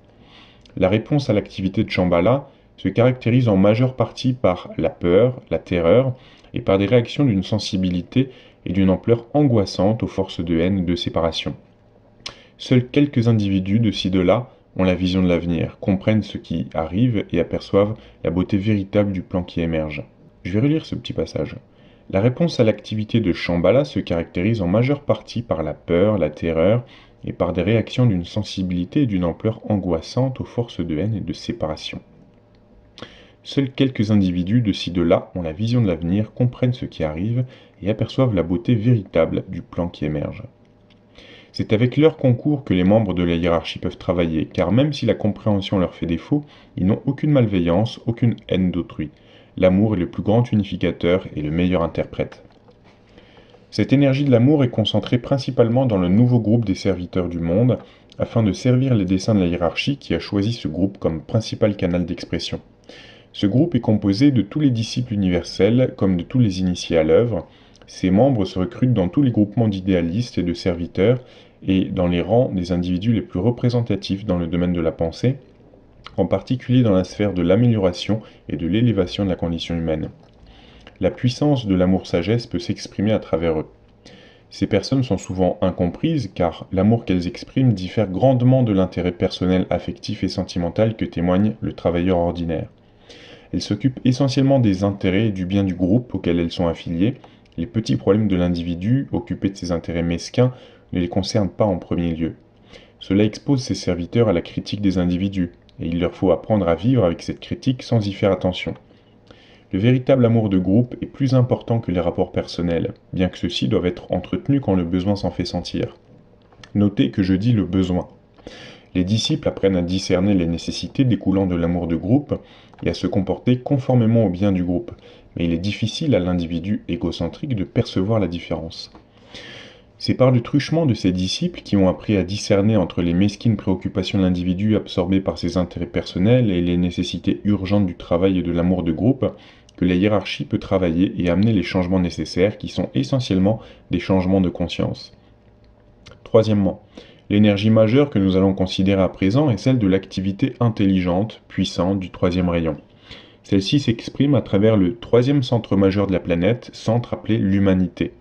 La réponse à l'activité de Shambhala se caractérise en majeure partie par la peur, la terreur, et par des réactions d'une sensibilité et d'une ampleur angoissante aux forces de haine et de séparation. Seuls quelques individus de ci de là ont la vision de l'avenir, comprennent ce qui arrive et aperçoivent la beauté véritable du plan qui émerge. Je vais relire ce petit passage. La réponse à l'activité de Shambhala se caractérise en majeure partie par la peur, la terreur, et par des réactions d'une sensibilité et d'une ampleur angoissante aux forces de haine et de séparation. Seuls quelques individus de ci de là ont la vision de l'avenir, comprennent ce qui arrive et aperçoivent la beauté véritable du plan qui émerge. C'est avec leur concours que les membres de la hiérarchie peuvent travailler, car même si la compréhension leur fait défaut, ils n'ont aucune malveillance, aucune haine d'autrui. L'amour est le plus grand unificateur et le meilleur interprète. Cette énergie de l'amour est concentrée principalement dans le nouveau groupe des serviteurs du monde, afin de servir les desseins de la hiérarchie qui a choisi ce groupe comme principal canal d'expression. Ce groupe est composé de tous les disciples universels comme de tous les initiés à l'œuvre. Ses membres se recrutent dans tous les groupements d'idéalistes et de serviteurs et dans les rangs des individus les plus représentatifs dans le domaine de la pensée, en particulier dans la sphère de l'amélioration et de l'élévation de la condition humaine. La puissance de l'amour-sagesse peut s'exprimer à travers eux. Ces personnes sont souvent incomprises car l'amour qu'elles expriment diffère grandement de l'intérêt personnel, affectif et sentimental que témoigne le travailleur ordinaire. Elles s'occupent essentiellement des intérêts et du bien du groupe auquel elles sont affiliées. Les petits problèmes de l'individu, occupé de ses intérêts mesquins, ne les concernent pas en premier lieu. Cela expose ses serviteurs à la critique des individus, et il leur faut apprendre à vivre avec cette critique sans y faire attention. Le véritable amour de groupe est plus important que les rapports personnels, bien que ceux-ci doivent être entretenus quand le besoin s'en fait sentir. Notez que je dis le besoin. Les disciples apprennent à discerner les nécessités découlant de l'amour de groupe et à se comporter conformément au bien du groupe, mais il est difficile à l'individu égocentrique de percevoir la différence. C'est par le truchement de ces disciples qui ont appris à discerner entre les mesquines préoccupations de l'individu absorbé par ses intérêts personnels et les nécessités urgentes du travail et de l'amour de groupe que la hiérarchie peut travailler et amener les changements nécessaires qui sont essentiellement des changements de conscience. Troisièmement, l'énergie majeure que nous allons considérer à présent est celle de l'activité intelligente, puissante du troisième rayon. Celle-ci s'exprime à travers le troisième centre majeur de la planète, centre appelé l'humanité.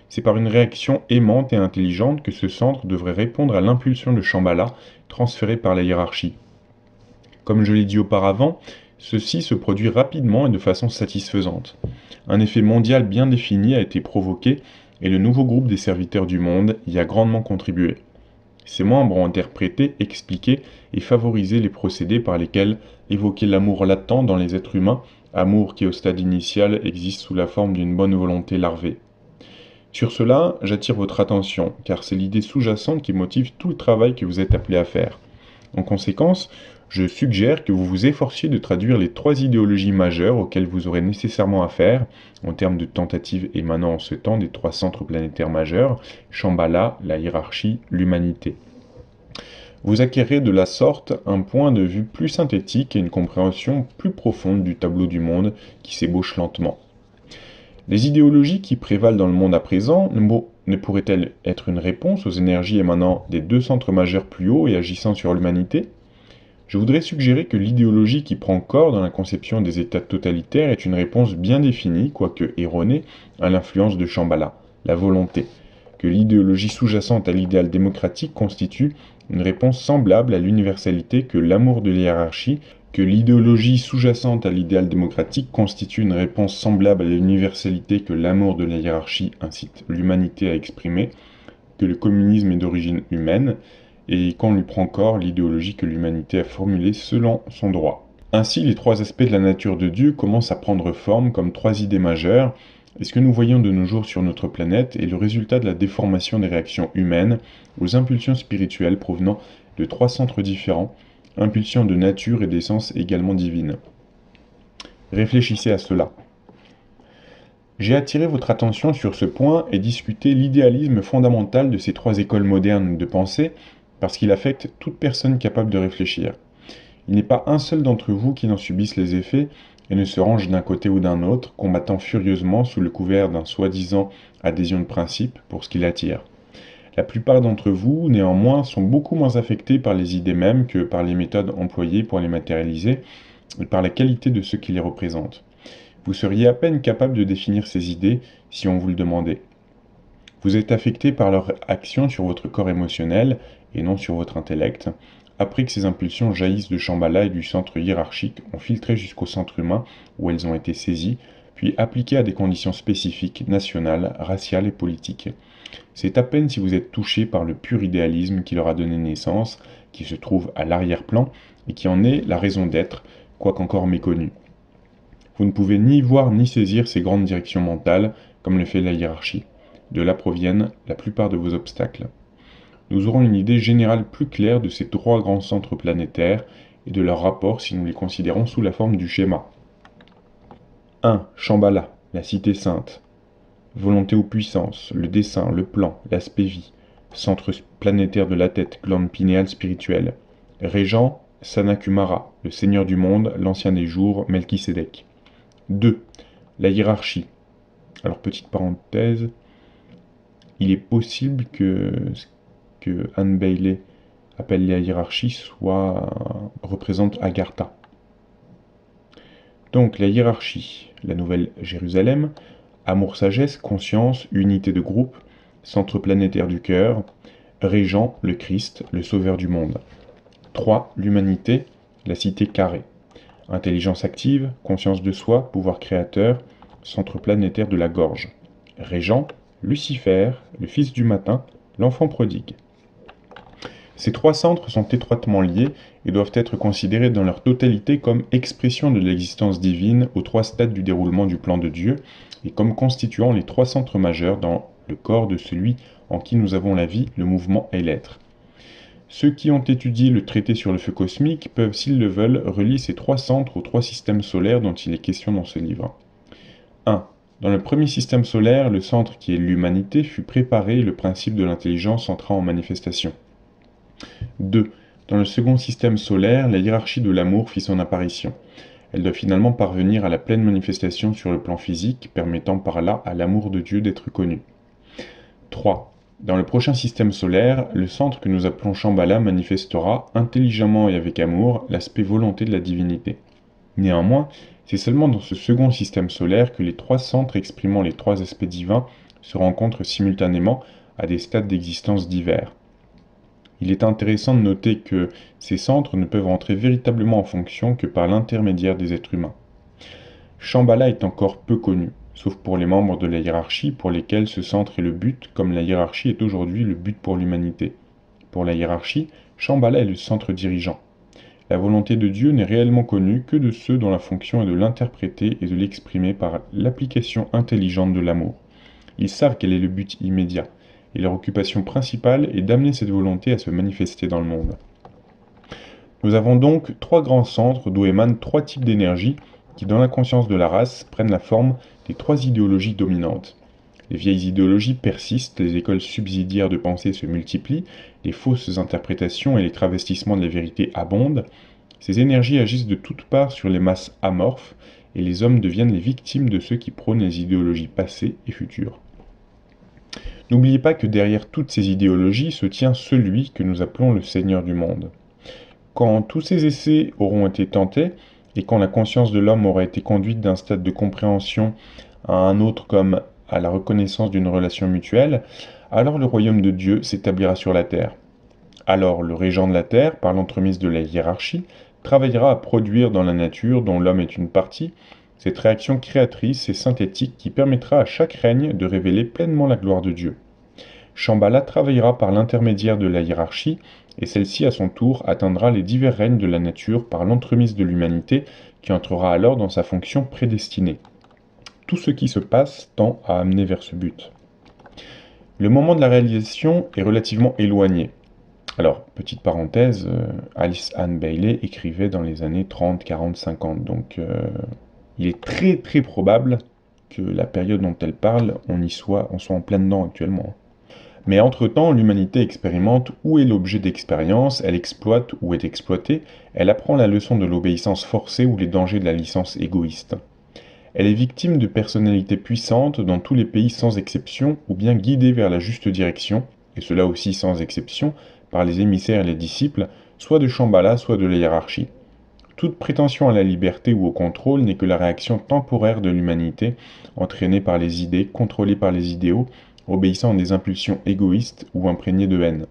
C'est par une réaction aimante et intelligente que ce centre devrait répondre à l'impulsion de Shambhala transférée par la hiérarchie. Comme je l'ai dit auparavant, ceci se produit rapidement et de façon satisfaisante. Un effet mondial bien défini a été provoqué et le nouveau groupe des serviteurs du monde y a grandement contribué. Ses membres ont interprété, expliqué et favorisé les procédés par lesquels évoquer l'amour latent dans les êtres humains, amour qui au stade initial existe sous la forme d'une bonne volonté larvée. Sur cela, j'attire votre attention, car c'est l'idée sous-jacente qui motive tout le travail que vous êtes appelé à faire. En conséquence, je suggère que vous vous efforciez de traduire les 3 idéologies majeures auxquelles vous aurez nécessairement affaire, en termes de tentatives émanant en ce temps des 3 centres planétaires majeurs, Shambhala, la hiérarchie, l'humanité. Vous acquérez de la sorte un point de vue plus synthétique et une compréhension plus profonde du tableau du monde qui s'ébauche lentement. Les idéologies qui prévalent dans le monde à présent ne pourraient-elles être une réponse aux énergies émanant des 2 centres majeurs plus hauts et agissant sur l'humanité ? Je voudrais suggérer que l'idéologie qui prend corps dans la conception des États totalitaires est une réponse bien définie, quoique erronée, à l'influence de Shambhala, la volonté, que l'idéologie sous-jacente à l'idéal démocratique constitue une réponse semblable à l'universalité que l'amour de la hiérarchie, que l'idéologie sous-jacente à l'idéal démocratique constitue une réponse semblable à l'universalité que l'amour de la hiérarchie incite l'humanité à exprimer, que le communisme est d'origine humaine, et qu'on lui prend corps l'idéologie que l'humanité a formulée selon son droit. Ainsi, les 3 aspects de la nature de Dieu commencent à prendre forme comme 3 idées majeures, et ce que nous voyons de nos jours sur notre planète est le résultat de la déformation des réactions humaines aux impulsions spirituelles provenant de 3 centres différents, impulsions de nature et d'essence également divines. Réfléchissez à cela. J'ai attiré votre attention sur ce point et discuté l'idéalisme fondamental de ces trois écoles modernes de pensée parce qu'il affecte toute personne capable de réfléchir. Il n'est pas un seul d'entre vous qui n'en subisse les effets et ne se range d'un côté ou d'un autre, combattant furieusement sous le couvert d'un soi-disant adhésion de principe pour ce qui l'attire. La plupart d'entre vous, néanmoins, sont beaucoup moins affectés par les idées mêmes que par les méthodes employées pour les matérialiser et par la qualité de ceux qui les représentent. Vous seriez à peine capable de définir ces idées si on vous le demandait. Vous êtes affecté par leur action sur votre corps émotionnel et non sur votre intellect, après que ces impulsions jaillissent de Shambhala et du centre hiérarchique ont filtré jusqu'au centre humain où elles ont été saisies, puis appliquées à des conditions spécifiques, nationales, raciales et politiques. C'est à peine si vous êtes touché par le pur idéalisme qui leur a donné naissance, qui se trouve à l'arrière-plan et qui en est la raison d'être, quoiqu'encore méconnue. Vous ne pouvez ni voir ni saisir ces grandes directions mentales, comme le fait la hiérarchie. De là proviennent la plupart de vos obstacles. Nous aurons une idée générale plus claire de ces trois grands centres planétaires et de leur rapport si nous les considérons sous la forme du schéma. 1. Shambhala, la cité sainte. Volonté ou puissance, le dessein, le plan, l'aspect vie. Centre planétaire de la tête, glande pinéale spirituelle. Régent, Sanakumara, le seigneur du monde, l'ancien des jours, Melchisédek. 2. La hiérarchie. Alors, petite parenthèse, il est possible que ce que Anne Bailey appelle la hiérarchie représente Agartha. Donc, la hiérarchie, la Nouvelle Jérusalem, amour-sagesse, conscience, unité de groupe, centre planétaire du cœur, régent, le Christ, le sauveur du monde. 3. L'humanité, la cité carrée. Intelligence active, conscience de soi, pouvoir créateur, centre planétaire de la gorge. Régent, Lucifer, le fils du matin, l'enfant prodigue. Ces trois centres sont étroitement liés et doivent être considérés dans leur totalité comme expression de l'existence divine aux trois stades du déroulement du plan de Dieu et comme constituant les trois centres majeurs dans le corps de celui en qui nous avons la vie, le mouvement et l'être. Ceux qui ont étudié le traité sur le feu cosmique peuvent, s'ils le veulent, relier ces trois centres aux trois systèmes solaires dont il est question dans ce livre. 1. Dans le premier système solaire, le centre qui est l'humanité fut préparé et le principe de l'intelligence entra en manifestation. 2. Dans le second système solaire, la hiérarchie de l'amour fit son apparition. Elle doit finalement parvenir à la pleine manifestation sur le plan physique, permettant par là à l'amour de Dieu d'être connu. 3. Dans le prochain système solaire, le centre que nous appelons Shambhala manifestera, intelligemment et avec amour, l'aspect volonté de la divinité. Néanmoins, c'est seulement dans ce second système solaire que les trois centres exprimant les trois aspects divins se rencontrent simultanément à des stades d'existence divers. Il est intéressant de noter que ces centres ne peuvent entrer véritablement en fonction que par l'intermédiaire des êtres humains. Shambhala est encore peu connu, sauf pour les membres de la hiérarchie pour lesquels ce centre est le but, comme la hiérarchie est aujourd'hui le but pour l'humanité. Pour la hiérarchie, Shambhala est le centre dirigeant. La volonté de Dieu n'est réellement connue que de ceux dont la fonction est de l'interpréter et de l'exprimer par l'application intelligente de l'amour. Ils savent quel est le but immédiat, et leur occupation principale est d'amener cette volonté à se manifester dans le monde. Nous avons donc trois grands centres d'où émanent trois types d'énergie qui, dans la conscience de la race, prennent la forme des trois idéologies dominantes. Les vieilles idéologies persistent, les écoles subsidiaires de pensée se multiplient, les fausses interprétations et les travestissements de la vérité abondent. Ces énergies agissent de toutes parts sur les masses amorphes, et les hommes deviennent les victimes de ceux qui prônent les idéologies passées et futures. N'oubliez pas que derrière toutes ces idéologies se tient celui que nous appelons le Seigneur du monde. Quand tous ces essais auront été tentés, et quand la conscience de l'homme aura été conduite d'un stade de compréhension à un autre comme à la reconnaissance d'une relation mutuelle, alors le royaume de Dieu s'établira sur la terre. Alors le régent de la terre, par l'entremise de la hiérarchie, travaillera à produire dans la nature, dont l'homme est une partie, cette réaction créatrice et synthétique qui permettra à chaque règne de révéler pleinement la gloire de Dieu. Shambhala travaillera par l'intermédiaire de la hiérarchie, et celle-ci à son tour atteindra les divers règnes de la nature par l'entremise de l'humanité, qui entrera alors dans sa fonction prédestinée. Tout ce qui se passe tend à amener vers ce but. Le moment de la réalisation est relativement éloigné. Alors, petite parenthèse, Alice Ann Bailey écrivait dans les années 30, 40, 50, donc il est très très probable que la période dont elle parle, on soit en plein dedans actuellement. Mais entre-temps, l'humanité expérimente où est l'objet d'expérience, elle exploite ou est exploitée, elle apprend la leçon de l'obéissance forcée ou les dangers de la licence égoïste. Elle est victime de personnalités puissantes dans tous les pays sans exception, ou bien guidée vers la juste direction, et cela aussi sans exception, par les émissaires et les disciples, soit de Shambhala, soit de la hiérarchie. Toute prétention à la liberté ou au contrôle n'est que la réaction temporaire de l'humanité, entraînée par les idées, contrôlée par les idéaux, obéissant à des impulsions égoïstes ou imprégnées de haine.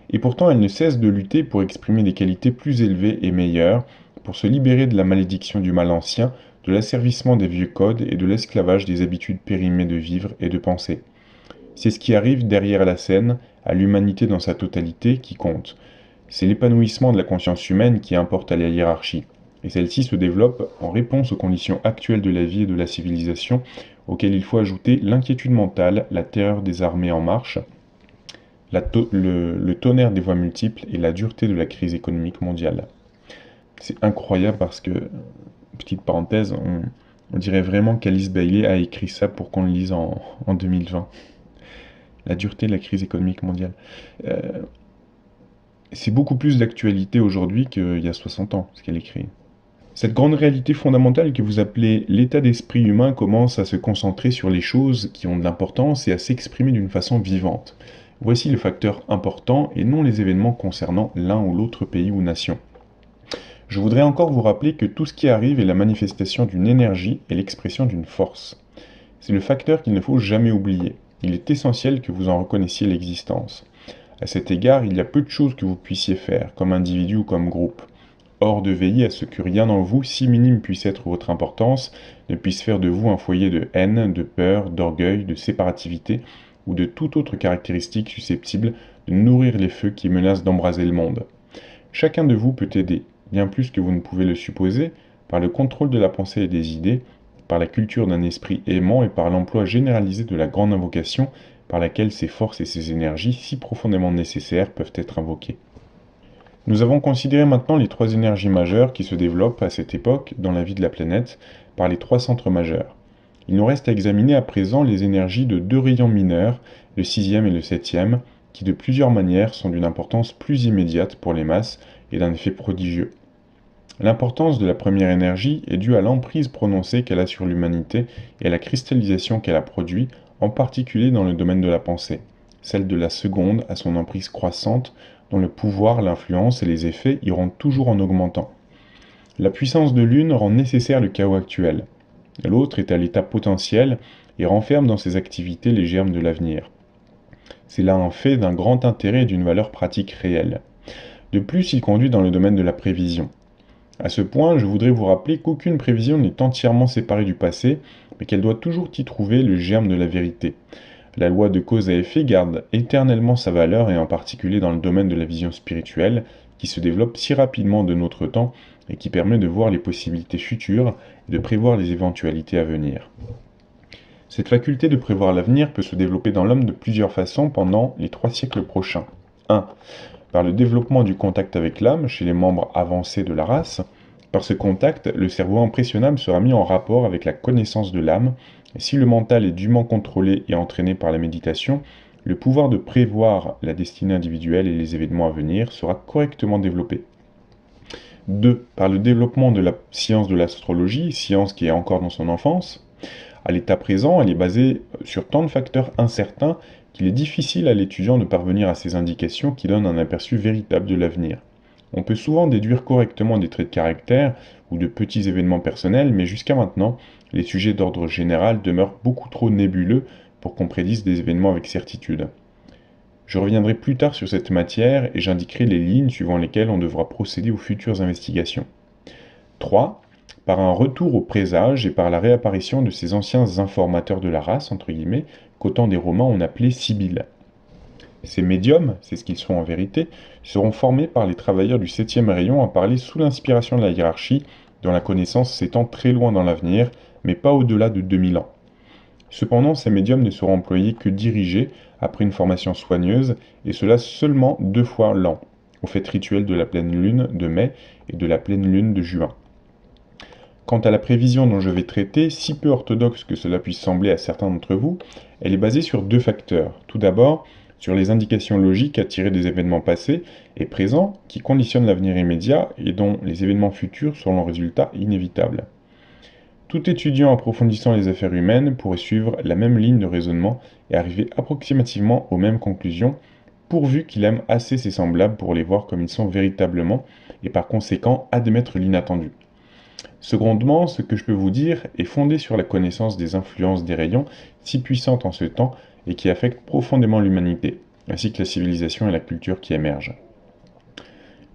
Et pourtant elle ne cesse de lutter pour exprimer des qualités plus élevées et meilleures, pour se libérer de la malédiction du mal ancien, de l'asservissement des vieux codes et de l'esclavage des habitudes périmées de vivre et de penser. C'est ce qui arrive derrière la scène, à l'humanité dans sa totalité, qui compte. C'est l'épanouissement de la conscience humaine qui importe à la hiérarchie, et celle-ci se développe en réponse aux conditions actuelles de la vie et de la civilisation, auxquelles il faut ajouter l'inquiétude mentale, la terreur des armées en marche, le tonnerre des voies multiples et la dureté de la crise économique mondiale. C'est incroyable parce que, petite parenthèse, on dirait vraiment qu'Alice Bailey a écrit ça pour qu'on le lise en 2020. La dureté de la crise économique mondiale. C'est beaucoup plus d'actualité aujourd'hui qu'il y a 60 ans, ce qu'elle écrit. Cette grande réalité fondamentale que vous appelez l'état d'esprit humain commence à se concentrer sur les choses qui ont de l'importance et à s'exprimer d'une façon vivante. Voici le facteur important et non les événements concernant l'un ou l'autre pays ou nation. Je voudrais encore vous rappeler que tout ce qui arrive est la manifestation d'une énergie et l'expression d'une force. C'est le facteur qu'il ne faut jamais oublier. Il est essentiel que vous en reconnaissiez l'existence. À cet égard, il y a peu de choses que vous puissiez faire, comme individu ou comme groupe. Hors de veiller à ce que rien en vous, si minime puisse être votre importance, ne puisse faire de vous un foyer de haine, de peur, d'orgueil, de séparativité, ou de toute autre caractéristique susceptible de nourrir les feux qui menacent d'embraser le monde. Chacun de vous peut aider, bien plus que vous ne pouvez le supposer, par le contrôle de la pensée et des idées, par la culture d'un esprit aimant et par l'emploi généralisé de la grande invocation par laquelle ces forces et ces énergies si profondément nécessaires peuvent être invoquées. Nous avons considéré maintenant les trois énergies majeures qui se développent à cette époque dans la vie de la planète par les trois centres majeurs. Il nous reste à examiner à présent les énergies de deux rayons mineurs, le sixième et le septième, qui de plusieurs manières sont d'une importance plus immédiate pour les masses et d'un effet prodigieux. L'importance de la première énergie est due à l'emprise prononcée qu'elle a sur l'humanité et à la cristallisation qu'elle a produit, en particulier dans le domaine de la pensée. Celle de la seconde a son emprise croissante, dont le pouvoir, l'influence et les effets iront toujours en augmentant. La puissance de l'une rend nécessaire le chaos actuel. L'autre est à l'état potentiel et renferme dans ses activités les germes de l'avenir. C'est là un fait d'un grand intérêt et d'une valeur pratique réelle. De plus, il conduit dans le domaine de la prévision. À ce point, je voudrais vous rappeler qu'aucune prévision n'est entièrement séparée du passé, mais qu'elle doit toujours y trouver le germe de la vérité. La loi de cause à effet garde éternellement sa valeur, et en particulier dans le domaine de la vision spirituelle, qui se développe si rapidement de notre temps et qui permet de voir les possibilités futures et de prévoir les éventualités à venir. Cette faculté de prévoir l'avenir peut se développer dans l'homme de plusieurs façons pendant les 3 siècles prochains. 1. Par le développement du contact avec l'âme chez les membres avancés de la race. Par ce contact, le cerveau impressionnable sera mis en rapport avec la connaissance de l'âme, et si le mental est dûment contrôlé et entraîné par la méditation, le pouvoir de prévoir la destinée individuelle et les événements à venir sera correctement développé. 2. Par le développement de la science de l'astrologie, science qui est encore dans son enfance. À l'état présent, elle est basée sur tant de facteurs incertains qu'il est difficile à l'étudiant de parvenir à ces indications qui donnent un aperçu véritable de l'avenir. On peut souvent déduire correctement des traits de caractère ou de petits événements personnels, mais jusqu'à maintenant, les sujets d'ordre général demeurent beaucoup trop nébuleux pour qu'on prédise des événements avec certitude. Je reviendrai plus tard sur cette matière et j'indiquerai les lignes suivant lesquelles on devra procéder aux futures investigations. 3. Par un retour au présage et par la réapparition de ces anciens informateurs de la race, entre guillemets, qu'au temps des Romains on appelait Sibylles. Ces médiums, c'est ce qu'ils sont en vérité, seront formés par les travailleurs du 7e rayon à parler sous l'inspiration de la hiérarchie, dont la connaissance s'étend très loin dans l'avenir, mais pas au-delà de 2000 ans. Cependant, ces médiums ne seront employés que dirigés, après une formation soigneuse, et cela seulement 2 fois l'an, au fête rituel de la pleine lune de mai et de la pleine lune de juin. Quant à la prévision dont je vais traiter, si peu orthodoxe que cela puisse sembler à certains d'entre vous, elle est basée sur deux facteurs. Tout d'abord, sur les indications logiques à tirer des événements passés et présents qui conditionnent l'avenir immédiat et dont les événements futurs sont le résultat inévitable. Tout étudiant approfondissant les affaires humaines pourrait suivre la même ligne de raisonnement et arriver approximativement aux mêmes conclusions, pourvu qu'il aime assez ses semblables pour les voir comme ils sont véritablement et par conséquent admettre l'inattendu. Secondement, ce que je peux vous dire est fondé sur la connaissance des influences des rayons si puissantes en ce temps et qui affectent profondément l'humanité, ainsi que la civilisation et la culture qui émergent.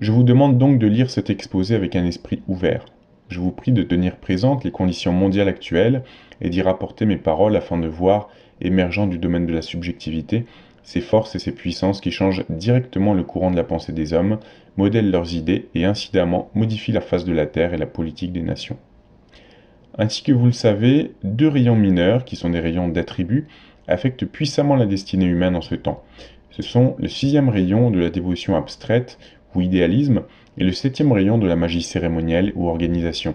Je vous demande donc de lire cet exposé avec un esprit ouvert. Je vous prie de tenir présentes les conditions mondiales actuelles et d'y rapporter mes paroles afin de voir, émergeant du domaine de la subjectivité, ces forces et ces puissances qui changent directement le courant de la pensée des hommes, modèlent leurs idées et incidemment modifient la face de la Terre et la politique des nations. Ainsi que vous le savez, deux rayons mineurs, qui sont des rayons d'attributs, affectent puissamment la destinée humaine en ce temps. Ce sont le sixième rayon de la dévotion abstraite ou idéalisme et le septième rayon de la magie cérémonielle ou organisation.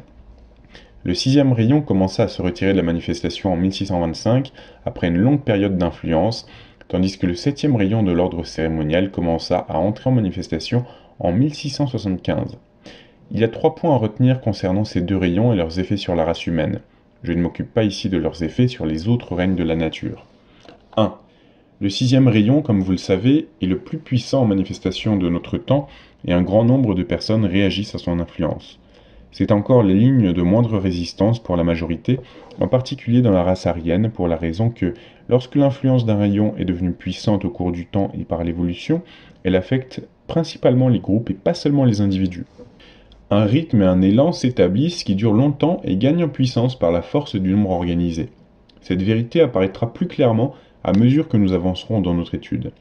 Le sixième rayon commença à se retirer de la manifestation en 1625 après une longue période d'influence, tandis que le septième rayon de l'ordre cérémoniel commença à entrer en manifestation en 1675. Il y a 3 points à retenir concernant ces deux rayons et leurs effets sur la race humaine. Je ne m'occupe pas ici de leurs effets sur les autres règnes de la nature. 1. Le sixième rayon, comme vous le savez, est le plus puissant en manifestation de notre temps et un grand nombre de personnes réagissent à son influence. C'est encore les lignes de moindre résistance pour la majorité, en particulier dans la race aryenne, pour la raison que, lorsque l'influence d'un rayon est devenue puissante au cours du temps et par l'évolution, elle affecte principalement les groupes et pas seulement les individus. Un rythme et un élan s'établissent qui durent longtemps et gagnent en puissance par la force du nombre organisé. Cette vérité apparaîtra plus clairement à mesure que nous avancerons dans notre étude.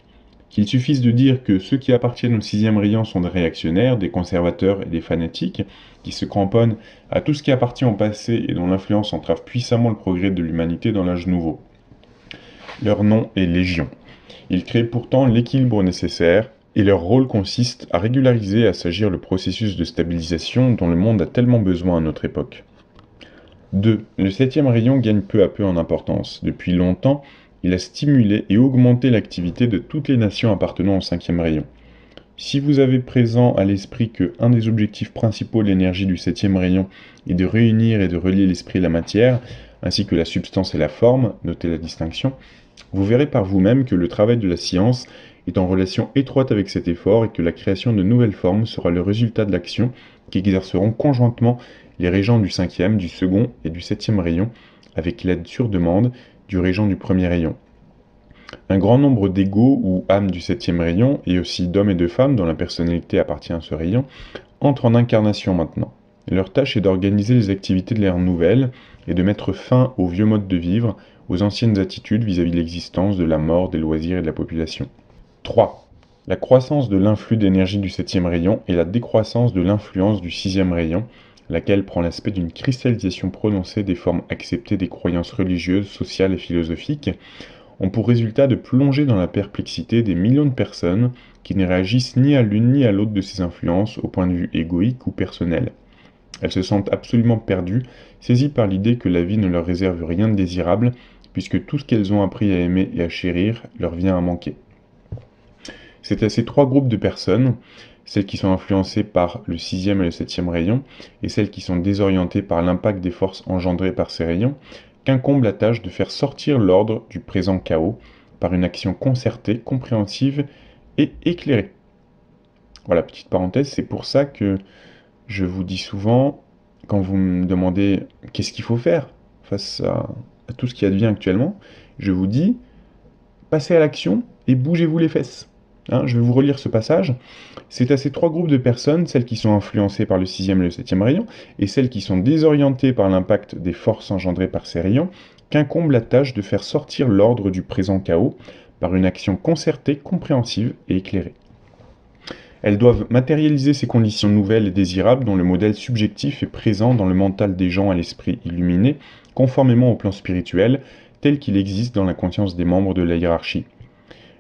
Qu'il suffise de dire que ceux qui appartiennent au sixième rayon sont des réactionnaires, des conservateurs et des fanatiques, qui se cramponnent à tout ce qui appartient au passé et dont l'influence entrave puissamment le progrès de l'humanité dans l'âge nouveau. Leur nom est Légion. Ils créent pourtant l'équilibre nécessaire, et leur rôle consiste à régulariser et à s'agir le processus de stabilisation dont le monde a tellement besoin à notre époque. 2. Le septième rayon gagne peu à peu en importance. Depuis longtemps, il a stimulé et augmenté l'activité de toutes les nations appartenant au cinquième rayon. Si vous avez présent à l'esprit que un des objectifs principaux de l'énergie du septième rayon est de réunir et de relier l'esprit et la matière, ainsi que la substance et la forme, notez la distinction, vous verrez par vous-même que le travail de la science est en relation étroite avec cet effort et que la création de nouvelles formes sera le résultat de l'action qu'exerceront conjointement les régents du cinquième, du second et du septième rayon, avec l'aide sur demande du régent du premier rayon. Un grand nombre d'égos ou âmes du septième rayon, et aussi d'hommes et de femmes dont la personnalité appartient à ce rayon, entrent en incarnation maintenant. Leur tâche est d'organiser les activités de l'ère nouvelle et de mettre fin aux vieux modes de vivre, aux anciennes attitudes vis-à-vis de l'existence, de la mort, des loisirs et de la population. 3. La croissance de l'influx d'énergie du septième rayon et la décroissance de l'influence du sixième rayon, laquelle prend l'aspect d'une cristallisation prononcée des formes acceptées des croyances religieuses, sociales et philosophiques, ont pour résultat de plonger dans la perplexité des millions de personnes qui ne réagissent ni à l'une ni à l'autre de ces influences au point de vue égoïque ou personnel. Elles se sentent absolument perdues, saisies par l'idée que la vie ne leur réserve rien de désirable, puisque tout ce qu'elles ont appris à aimer et à chérir leur vient à manquer. C'est à ces 3 groupes de personnes, celles qui sont influencées par le sixième et le septième rayon, et celles qui sont désorientées par l'impact des forces engendrées par ces rayons, qu'incombe la tâche de faire sortir l'ordre du présent chaos par une action concertée, compréhensive et éclairée. Voilà, petite parenthèse, c'est pour ça que je vous dis souvent, quand vous me demandez qu'est-ce qu'il faut faire face à tout ce qui advient actuellement, je vous dis, passez à l'action et bougez-vous les fesses. Je vais vous relire ce passage. C'est à ces 3 groupes de personnes, celles qui sont influencées par le sixième et le septième rayon, et celles qui sont désorientées par l'impact des forces engendrées par ces rayons, qu'incombe la tâche de faire sortir l'ordre du présent chaos par une action concertée, compréhensive et éclairée. Elles doivent matérialiser ces conditions nouvelles et désirables dont le modèle subjectif est présent dans le mental des gens à l'esprit illuminé, conformément au plan spirituel, tel qu'il existe dans la conscience des membres de la hiérarchie.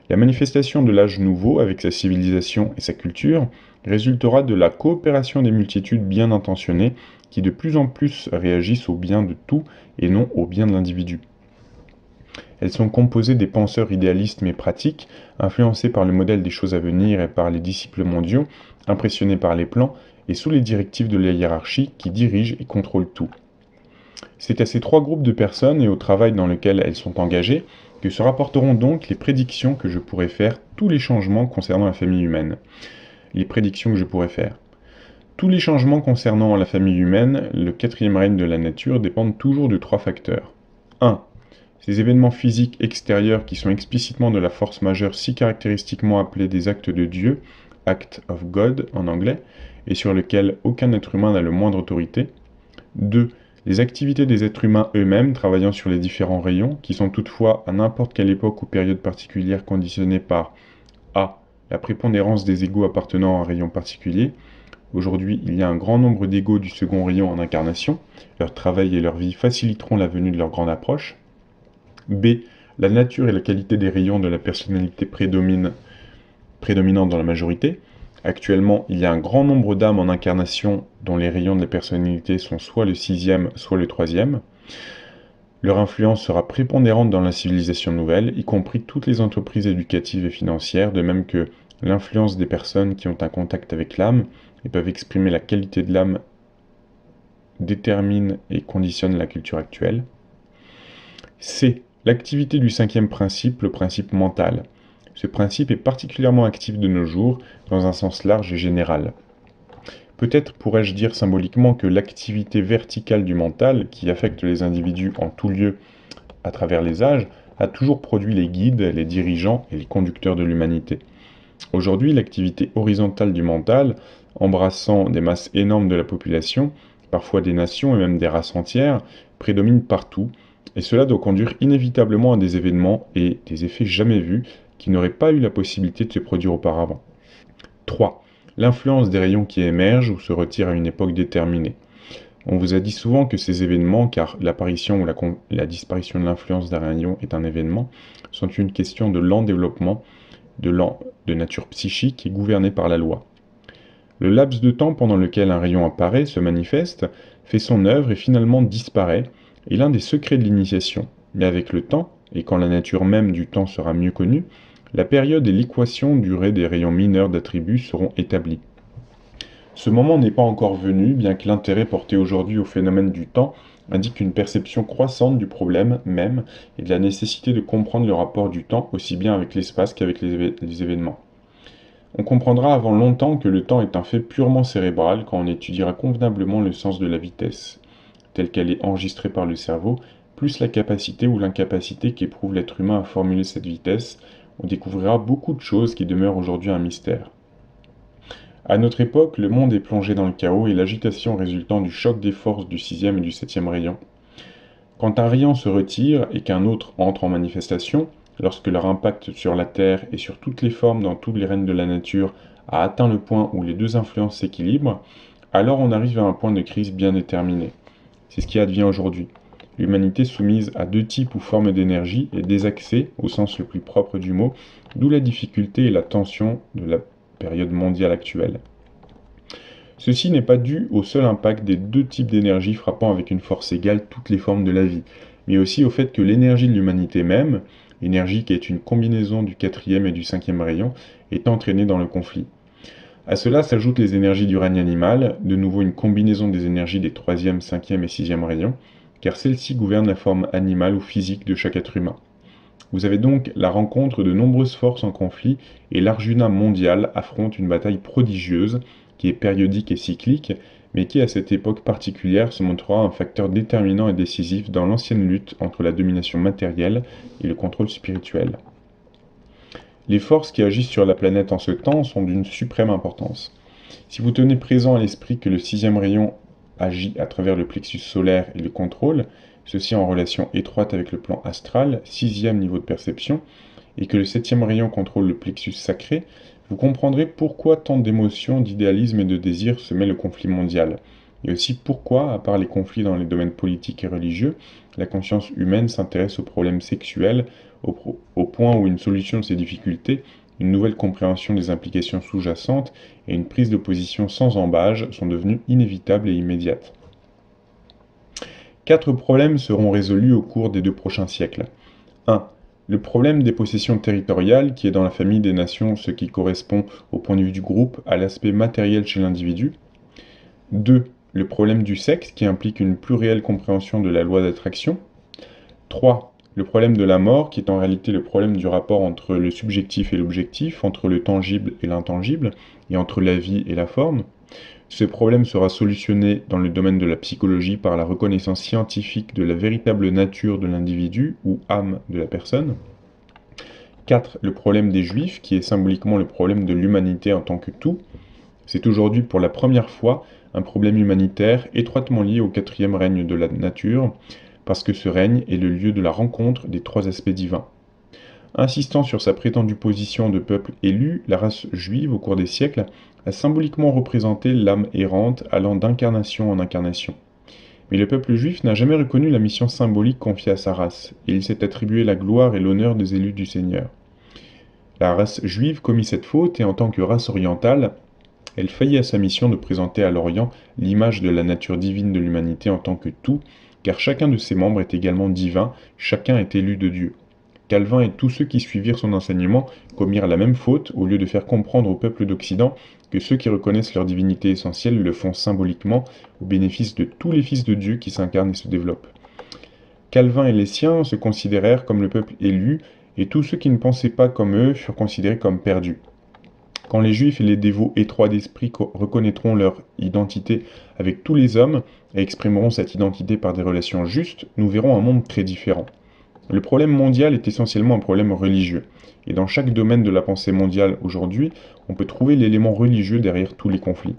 La manifestation de l'âge nouveau, avec sa civilisation et sa culture, résultera de la coopération des multitudes bien intentionnées qui de plus en plus réagissent au bien de tout et non au bien de l'individu. Elles sont composées des penseurs idéalistes mais pratiques, influencés par le modèle des choses à venir et par les disciples mondiaux, impressionnés par les plans et sous les directives de la hiérarchie qui dirige et contrôle tout. C'est à ces trois groupes de personnes et au travail dans lequel elles sont engagées que se rapporteront donc les prédictions que je pourrais faire, tous les changements concernant la famille humaine. Les prédictions que je pourrais faire. Tous les changements concernant la famille humaine, le quatrième règne de la nature, dépendent toujours de trois facteurs. 1. Ces événements physiques extérieurs qui sont explicitement de la force majeure si caractéristiquement appelés des actes de Dieu, Act of God en anglais, et sur lesquels aucun être humain n'a le moindre autorité. 2. Les activités des êtres humains eux-mêmes travaillant sur les différents rayons, qui sont toutefois à n'importe quelle époque ou période particulière conditionnées par a. La prépondérance des égaux appartenant à un rayon particulier. Aujourd'hui, il y a un grand nombre d'égaux du second rayon en incarnation. Leur travail et leur vie faciliteront la venue de leur grande approche. B. La nature et la qualité des rayons de la personnalité prédominante dans la majorité. Actuellement, il y a un grand nombre d'âmes en incarnation dont les rayons de la personnalité sont soit le sixième, soit le troisième. Leur influence sera prépondérante dans la civilisation nouvelle, y compris toutes les entreprises éducatives et financières, de même que l'influence des personnes qui ont un contact avec l'âme et peuvent exprimer la qualité de l'âme détermine et conditionne la culture actuelle. C. L'activité du cinquième principe, le principe mental. Ce principe est particulièrement actif de nos jours, dans un sens large et général. Peut-être pourrais-je dire symboliquement que l'activité verticale du mental, qui affecte les individus en tout lieu à travers les âges, a toujours produit les guides, les dirigeants et les conducteurs de l'humanité. Aujourd'hui, l'activité horizontale du mental, embrassant des masses énormes de la population, parfois des nations et même des races entières, prédomine partout, et cela doit conduire inévitablement à des événements et des effets jamais vus qui n'auraient pas eu la possibilité de se produire auparavant. 3. L'influence des rayons qui émergent ou se retirent à une époque déterminée. On vous a dit souvent que ces événements, car l'apparition ou la disparition de l'influence d'un rayon est un événement, sont une question de lent développement, de nature psychique et gouvernée par la loi. Le laps de temps pendant lequel un rayon apparaît, se manifeste, fait son œuvre et finalement disparaît, est l'un des secrets de l'initiation. Mais avec le temps, et quand la nature même du temps sera mieux connue, la période et l'équation durée des rayons mineurs d'attributs seront établies. Ce moment n'est pas encore venu, bien que l'intérêt porté aujourd'hui au phénomène du temps indique une perception croissante du problème même et de la nécessité de comprendre le rapport du temps aussi bien avec l'espace qu'avec les événements. On comprendra avant longtemps que le temps est un fait purement cérébral quand on étudiera convenablement le sens de la vitesse, telle qu'elle est enregistrée par le cerveau, plus la capacité ou l'incapacité qu'éprouve l'être humain à formuler cette vitesse. On découvrira beaucoup de choses qui demeurent aujourd'hui un mystère. À notre époque, le monde est plongé dans le chaos et l'agitation résultant du choc des forces du sixième et du septième rayon. Quand un rayon se retire et qu'un autre entre en manifestation, lorsque leur impact sur la Terre et sur toutes les formes dans tous les règnes de la nature a atteint le point où les deux influences s'équilibrent, alors on arrive à un point de crise bien déterminé. C'est ce qui advient aujourd'hui. L'humanité soumise à deux types ou formes d'énergie est désaxée, au sens le plus propre du mot, d'où la difficulté et la tension de la période mondiale actuelle. Ceci n'est pas dû au seul impact des deux types d'énergie frappant avec une force égale toutes les formes de la vie, mais aussi au fait que l'énergie de l'humanité même, énergie qui est une combinaison du quatrième et du cinquième rayon, est entraînée dans le conflit. À cela s'ajoutent les énergies du règne animal, de nouveau une combinaison des énergies des troisième, cinquième et sixième rayons, car celles-ci gouvernent la forme animale ou physique de chaque être humain. Vous avez donc la rencontre de nombreuses forces en conflit et l'Arjuna mondial affronte une bataille prodigieuse qui est périodique et cyclique, mais qui à cette époque particulière se montrera un facteur déterminant et décisif dans l'ancienne lutte entre la domination matérielle et le contrôle spirituel. Les forces qui agissent sur la planète en ce temps sont d'une suprême importance. Si vous tenez présent à l'esprit que le sixième rayon agit à travers le plexus solaire et le contrôle, ceci en relation étroite avec le plan astral, sixième niveau de perception, et que le septième rayon contrôle le plexus sacré, vous comprendrez pourquoi tant d'émotions, d'idéalisme et de désirs se met le conflit mondial, et aussi pourquoi, à part les conflits dans les domaines politiques et religieux, la conscience humaine s'intéresse aux problèmes sexuels, au point où une solution de ces difficultés, une nouvelle compréhension des implications sous-jacentes et une prise de position sans embâge sont devenues inévitables et immédiates. 4 problèmes seront résolus au cours des 2 prochains siècles. 1. Le problème des possessions territoriales, qui est dans la famille des nations ce qui correspond, au point de vue du groupe, à l'aspect matériel chez l'individu. 2. Le problème du sexe, qui implique une plus réelle compréhension de la loi d'attraction. 3. Le problème de la mort, qui est en réalité le problème du rapport entre le subjectif et l'objectif, entre le tangible et l'intangible, et entre la vie et la forme. Ce problème sera solutionné dans le domaine de la psychologie par la reconnaissance scientifique de la véritable nature de l'individu ou âme de la personne. 4. Le problème des Juifs, qui est symboliquement le problème de l'humanité en tant que tout. C'est aujourd'hui pour la première fois un problème humanitaire étroitement lié au 4e règne de la nature, parce que ce règne est le lieu de la rencontre des 3 aspects divins. Insistant sur sa prétendue position de peuple élu, la race juive, au cours des siècles, a symboliquement représenté l'âme errante allant d'incarnation en incarnation. Mais le peuple juif n'a jamais reconnu la mission symbolique confiée à sa race, et il s'est attribué la gloire et l'honneur des élus du Seigneur. La race juive commit cette faute, et en tant que race orientale, elle faillit à sa mission de présenter à l'Orient l'image de la nature divine de l'humanité en tant que tout, car chacun de ses membres est également divin, chacun est élu de Dieu. Calvin et tous ceux qui suivirent son enseignement commirent la même faute au lieu de faire comprendre au peuple d'Occident que ceux qui reconnaissent leur divinité essentielle le font symboliquement au bénéfice de tous les fils de Dieu qui s'incarnent et se développent. Calvin et les siens se considérèrent comme le peuple élu et tous ceux qui ne pensaient pas comme eux furent considérés comme perdus. Quand les Juifs et les dévots étroits d'esprit reconnaîtront leur identité avec tous les hommes et exprimeront cette identité par des relations justes, nous verrons un monde très différent. Le problème mondial est essentiellement un problème religieux, et dans chaque domaine de la pensée mondiale aujourd'hui, on peut trouver l'élément religieux derrière tous les conflits.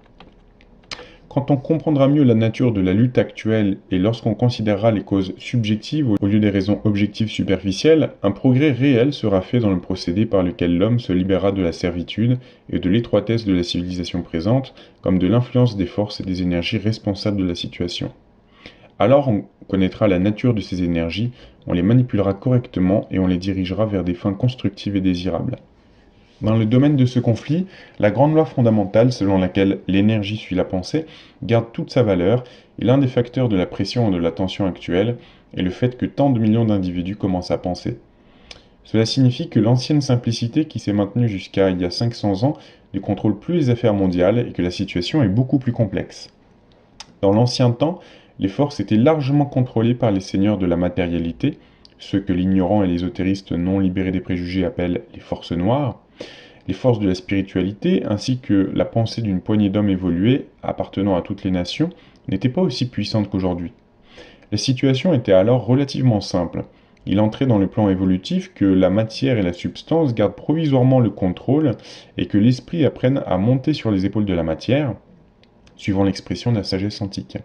Quand on comprendra mieux la nature de la lutte actuelle et lorsqu'on considérera les causes subjectives au lieu des raisons objectives superficielles, un progrès réel sera fait dans le procédé par lequel l'homme se libérera de la servitude et de l'étroitesse de la civilisation présente, comme de l'influence des forces et des énergies responsables de la situation. Alors on connaîtra la nature de ces énergies, on les manipulera correctement et on les dirigera vers des fins constructives et désirables. Dans le domaine de ce conflit, la grande loi fondamentale selon laquelle l'énergie suit la pensée garde toute sa valeur et l'un des facteurs de la pression et de la tension actuelle est le fait que tant de millions d'individus commencent à penser. Cela signifie que l'ancienne simplicité qui s'est maintenue jusqu'à il y a 500 ans ne contrôle plus les affaires mondiales et que la situation est beaucoup plus complexe. Dans l'ancien temps, les forces étaient largement contrôlées par les seigneurs de la matérialité, ceux que l'ignorant et l'ésotéristes non libérés des préjugés appellent les forces noires, les forces de la spiritualité, ainsi que la pensée d'une poignée d'hommes évolués, appartenant à toutes les nations, n'étaient pas aussi puissantes qu'aujourd'hui. La situation était alors relativement simple. Il entrait dans le plan évolutif que la matière et la substance gardent provisoirement le contrôle et que l'esprit apprenne à monter sur les épaules de la matière, suivant l'expression de la sagesse antique.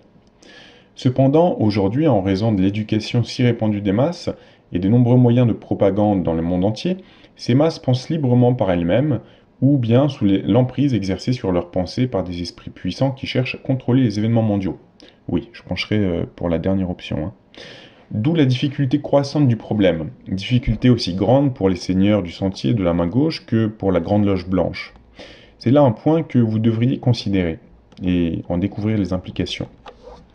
Cependant, aujourd'hui, en raison de l'éducation si répandue des masses et des nombreux moyens de propagande dans le monde entier, ces masses pensent librement par elles-mêmes, ou bien sous l'emprise exercée sur leurs pensées par des esprits puissants qui cherchent à contrôler les événements mondiaux. Oui, je pencherai pour la dernière option. D'où la difficulté croissante du problème, difficulté aussi grande pour les seigneurs du sentier de la main gauche que pour la Grande Loge Blanche. C'est là un point que vous devriez considérer, et en découvrir les implications.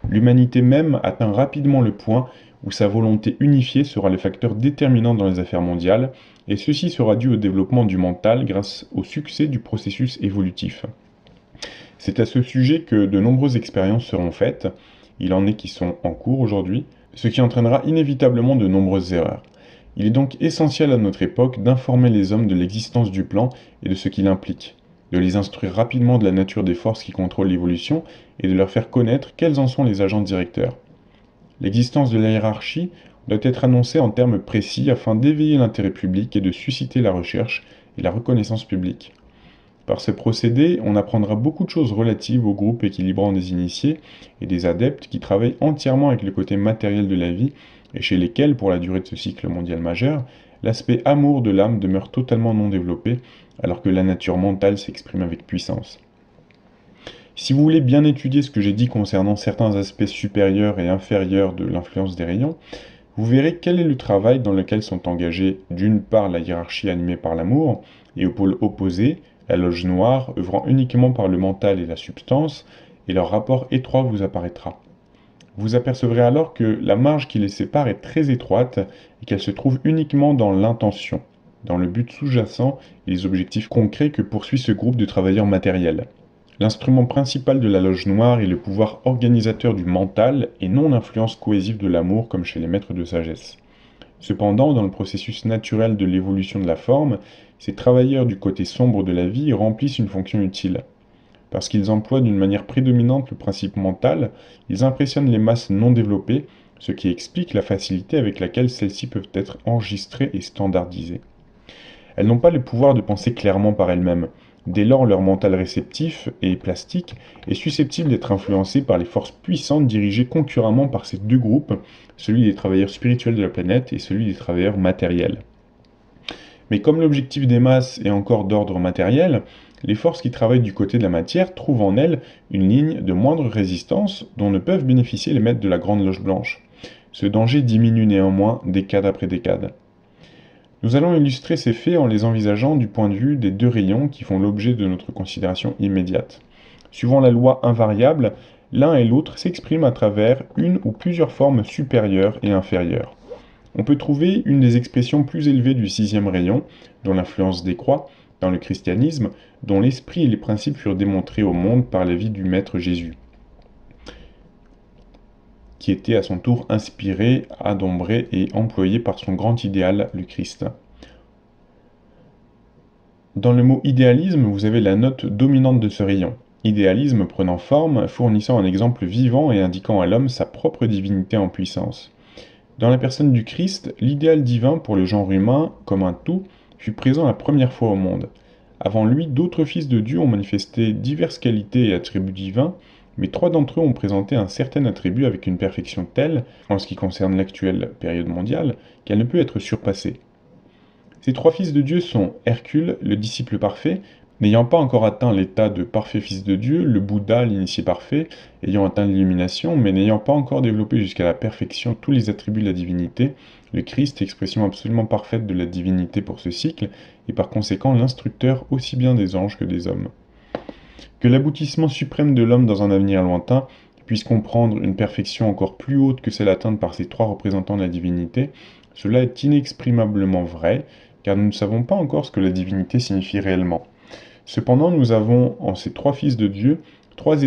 L'humanité même atteint rapidement le point où sa volonté unifiée sera le facteur déterminant dans les affaires mondiales, et ceci sera dû au développement du mental grâce au succès du processus évolutif. C'est à ce sujet que de nombreuses expériences seront faites, il en est qui sont en cours aujourd'hui, ce qui entraînera inévitablement de nombreuses erreurs. Il est donc essentiel à notre époque d'informer les hommes de l'existence du plan et de ce qu'il implique, de les instruire rapidement de la nature des forces qui contrôlent l'évolution et de leur faire connaître quels en sont les agents directeurs. L'existence de la hiérarchie doit être annoncée en termes précis afin d'éveiller l'intérêt public et de susciter la recherche et la reconnaissance publique. Par ce procédé, on apprendra beaucoup de choses relatives au groupe équilibrant des initiés et des adeptes qui travaillent entièrement avec le côté matériel de la vie et chez lesquels, pour la durée de ce cycle mondial majeur, l'aspect amour de l'âme demeure totalement non développé alors que la nature mentale s'exprime avec puissance. Si vous voulez bien étudier ce que j'ai dit concernant certains aspects supérieurs et inférieurs de l'influence des rayons, vous verrez quel est le travail dans lequel sont engagés d'une part la hiérarchie animée par l'amour, et au pôle opposé, la loge noire œuvrant uniquement par le mental et la substance, et leur rapport étroit vous apparaîtra. Vous apercevrez alors que la marge qui les sépare est très étroite et qu'elle se trouve uniquement dans l'intention, dans le but sous-jacent et les objectifs concrets que poursuit ce groupe de travailleurs matériels. L'instrument principal de la loge noire est le pouvoir organisateur du mental et non l'influence cohésive de l'amour comme chez les maîtres de sagesse. Cependant, dans le processus naturel de l'évolution de la forme, ces travailleurs du côté sombre de la vie remplissent une fonction utile. Parce qu'ils emploient d'une manière prédominante le principe mental, ils impressionnent les masses non développées, ce qui explique la facilité avec laquelle celles-ci peuvent être enregistrées et standardisées. Elles n'ont pas le pouvoir de penser clairement par elles-mêmes. Dès lors, leur mental réceptif et plastique est susceptible d'être influencé par les forces puissantes dirigées concurremment par ces deux groupes, celui des travailleurs spirituels de la planète et celui des travailleurs matériels. Mais comme l'objectif des masses est encore d'ordre matériel, les forces qui travaillent du côté de la matière trouvent en elles une ligne de moindre résistance dont ne peuvent bénéficier les maîtres de la Grande Loge Blanche. Ce danger diminue néanmoins décade après décade. Nous allons illustrer ces faits en les envisageant du point de vue des deux rayons qui font l'objet de notre considération immédiate. Suivant la loi invariable, l'un et l'autre s'expriment à travers une ou plusieurs formes supérieures et inférieures. On peut trouver une des expressions plus élevées du sixième rayon, dont l'influence décroît, dans le christianisme, dont l'esprit et les principes furent démontrés au monde par la vie du Maître Jésus, qui était à son tour inspiré, adombré et employé par son grand idéal, le Christ. Dans le mot idéalisme, vous avez la note dominante de ce rayon. Idéalisme prenant forme, fournissant un exemple vivant et indiquant à l'homme sa propre divinité en puissance. Dans la personne du Christ, l'idéal divin pour le genre humain, comme un tout, fut présent la première fois au monde. Avant lui, d'autres fils de Dieu ont manifesté diverses qualités et attributs divins, mais trois d'entre eux ont présenté un certain attribut avec une perfection telle, en ce qui concerne l'actuelle période mondiale, qu'elle ne peut être surpassée. Ces trois fils de Dieu sont Hercule, le disciple parfait, n'ayant pas encore atteint l'état de parfait fils de Dieu, le Bouddha, l'initié parfait, ayant atteint l'illumination, mais n'ayant pas encore développé jusqu'à la perfection tous les attributs de la divinité, le Christ, expression absolument parfaite de la divinité pour ce cycle, et par conséquent l'instructeur aussi bien des anges que des hommes. Que l'aboutissement suprême de l'homme dans un avenir lointain puisse comprendre une perfection encore plus haute que celle atteinte par ces trois représentants de la divinité, cela est inexprimablement vrai, car nous ne savons pas encore ce que la divinité signifie réellement. Cependant, nous avons, en ces trois fils de Dieu, trois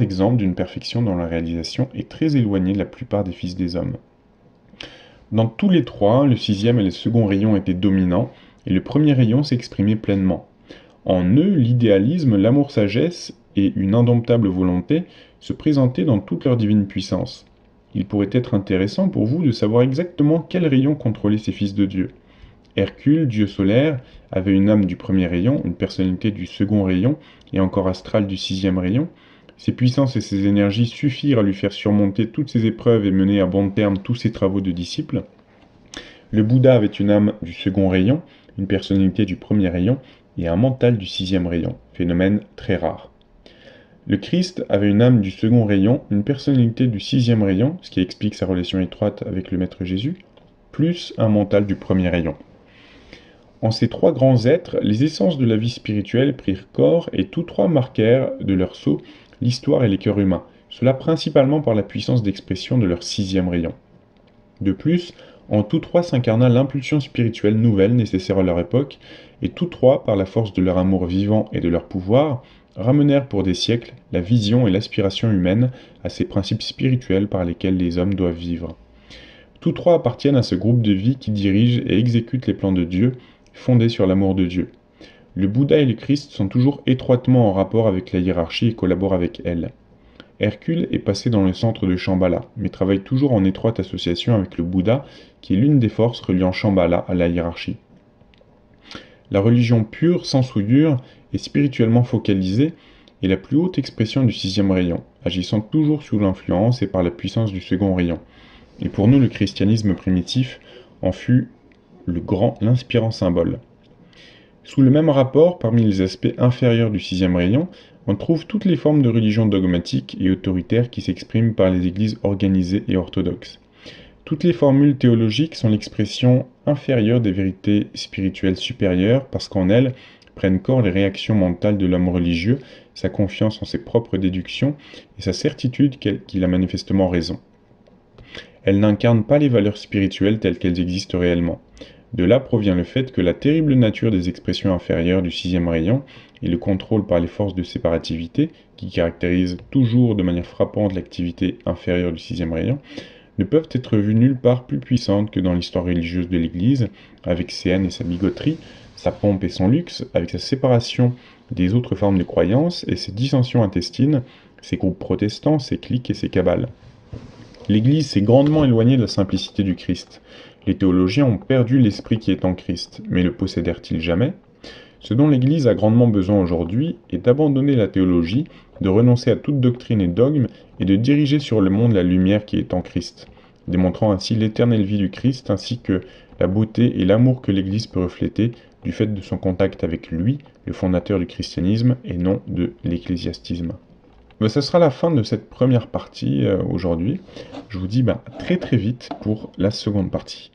exemples d'une perfection dont la réalisation est très éloignée de la plupart des fils des hommes. Dans tous les trois, le sixième et le second rayon étaient dominants, et le premier rayon s'exprimait pleinement. En eux, l'idéalisme, l'amour-sagesse et une indomptable volonté se présentaient dans toute leur divine puissance. Il pourrait être intéressant pour vous de savoir exactement quel rayon contrôlait ces fils de Dieu. Hercule, dieu solaire, avait une âme du premier rayon, une personnalité du second rayon et encore astrale du sixième rayon. Ses puissances et ses énergies suffirent à lui faire surmonter toutes ses épreuves et mener à bon terme tous ses travaux de disciple. Le Bouddha avait une âme du second rayon, une personnalité du premier rayon et un mental du sixième rayon, phénomène très rare. Le Christ avait une âme du second rayon, une personnalité du sixième rayon, ce qui explique sa relation étroite avec le Maître Jésus, plus un mental du premier rayon. En ces trois grands êtres, les essences de la vie spirituelle prirent corps et tous trois marquèrent de leur sceau l'histoire et les cœurs humains, cela principalement par la puissance d'expression de leur sixième rayon. De plus, en tous trois s'incarna l'impulsion spirituelle nouvelle nécessaire à leur époque, et tous trois, par la force de leur amour vivant et de leur pouvoir, ramenèrent pour des siècles la vision et l'aspiration humaine à ces principes spirituels par lesquels les hommes doivent vivre. Tous trois appartiennent à ce groupe de vie qui dirige et exécute les plans de Dieu, fondés sur l'amour de Dieu. Le Bouddha et le Christ sont toujours étroitement en rapport avec la hiérarchie et collaborent avec elle. Hercule est passé dans le centre de Shambhala, mais travaille toujours en étroite association avec le Bouddha, qui est l'une des forces reliant Shambhala à la hiérarchie. La religion pure, sans souillure, et spirituellement focalisée, est la plus haute expression du sixième rayon, agissant toujours sous l'influence et par la puissance du second rayon. Et pour nous, le christianisme primitif en fut l'inspirant symbole. Sous le même rapport, parmi les aspects inférieurs du sixième rayon, On trouve toutes les formes de religion dogmatique et autoritaire qui s'expriment par les églises organisées et orthodoxes. Toutes les formules théologiques sont l'expression inférieure des vérités spirituelles supérieures parce qu'en elles prennent corps les réactions mentales de l'homme religieux, sa confiance en ses propres déductions et sa certitude qu'il a manifestement raison. Elles n'incarnent pas les valeurs spirituelles telles qu'elles existent réellement. De là provient le fait que la terrible nature des expressions inférieures du sixième rayon et le contrôle par les forces de séparativité, qui caractérisent toujours de manière frappante l'activité inférieure du sixième rayon, ne peuvent être vues nulle part plus puissantes que dans l'histoire religieuse de l'Église, avec ses haines et sa bigoterie, sa pompe et son luxe, avec sa séparation des autres formes de croyance et ses dissensions intestines, ses groupes protestants, ses cliques et ses cabales. L'Église s'est grandement éloignée de la simplicité du Christ. Les théologiens ont perdu l'esprit qui est en Christ, mais le possédèrent-ils jamais? Ce dont l'Église a grandement besoin aujourd'hui est d'abandonner la théologie, de renoncer à toute doctrine et dogme, et de diriger sur le monde la lumière qui est en Christ, démontrant ainsi l'éternelle vie du Christ ainsi que la beauté et l'amour que l'Église peut refléter du fait de son contact avec lui, le fondateur du christianisme, et non de l'ecclésiastisme. Ça sera la fin de cette première partie aujourd'hui. Je vous dis à très très vite pour la seconde partie.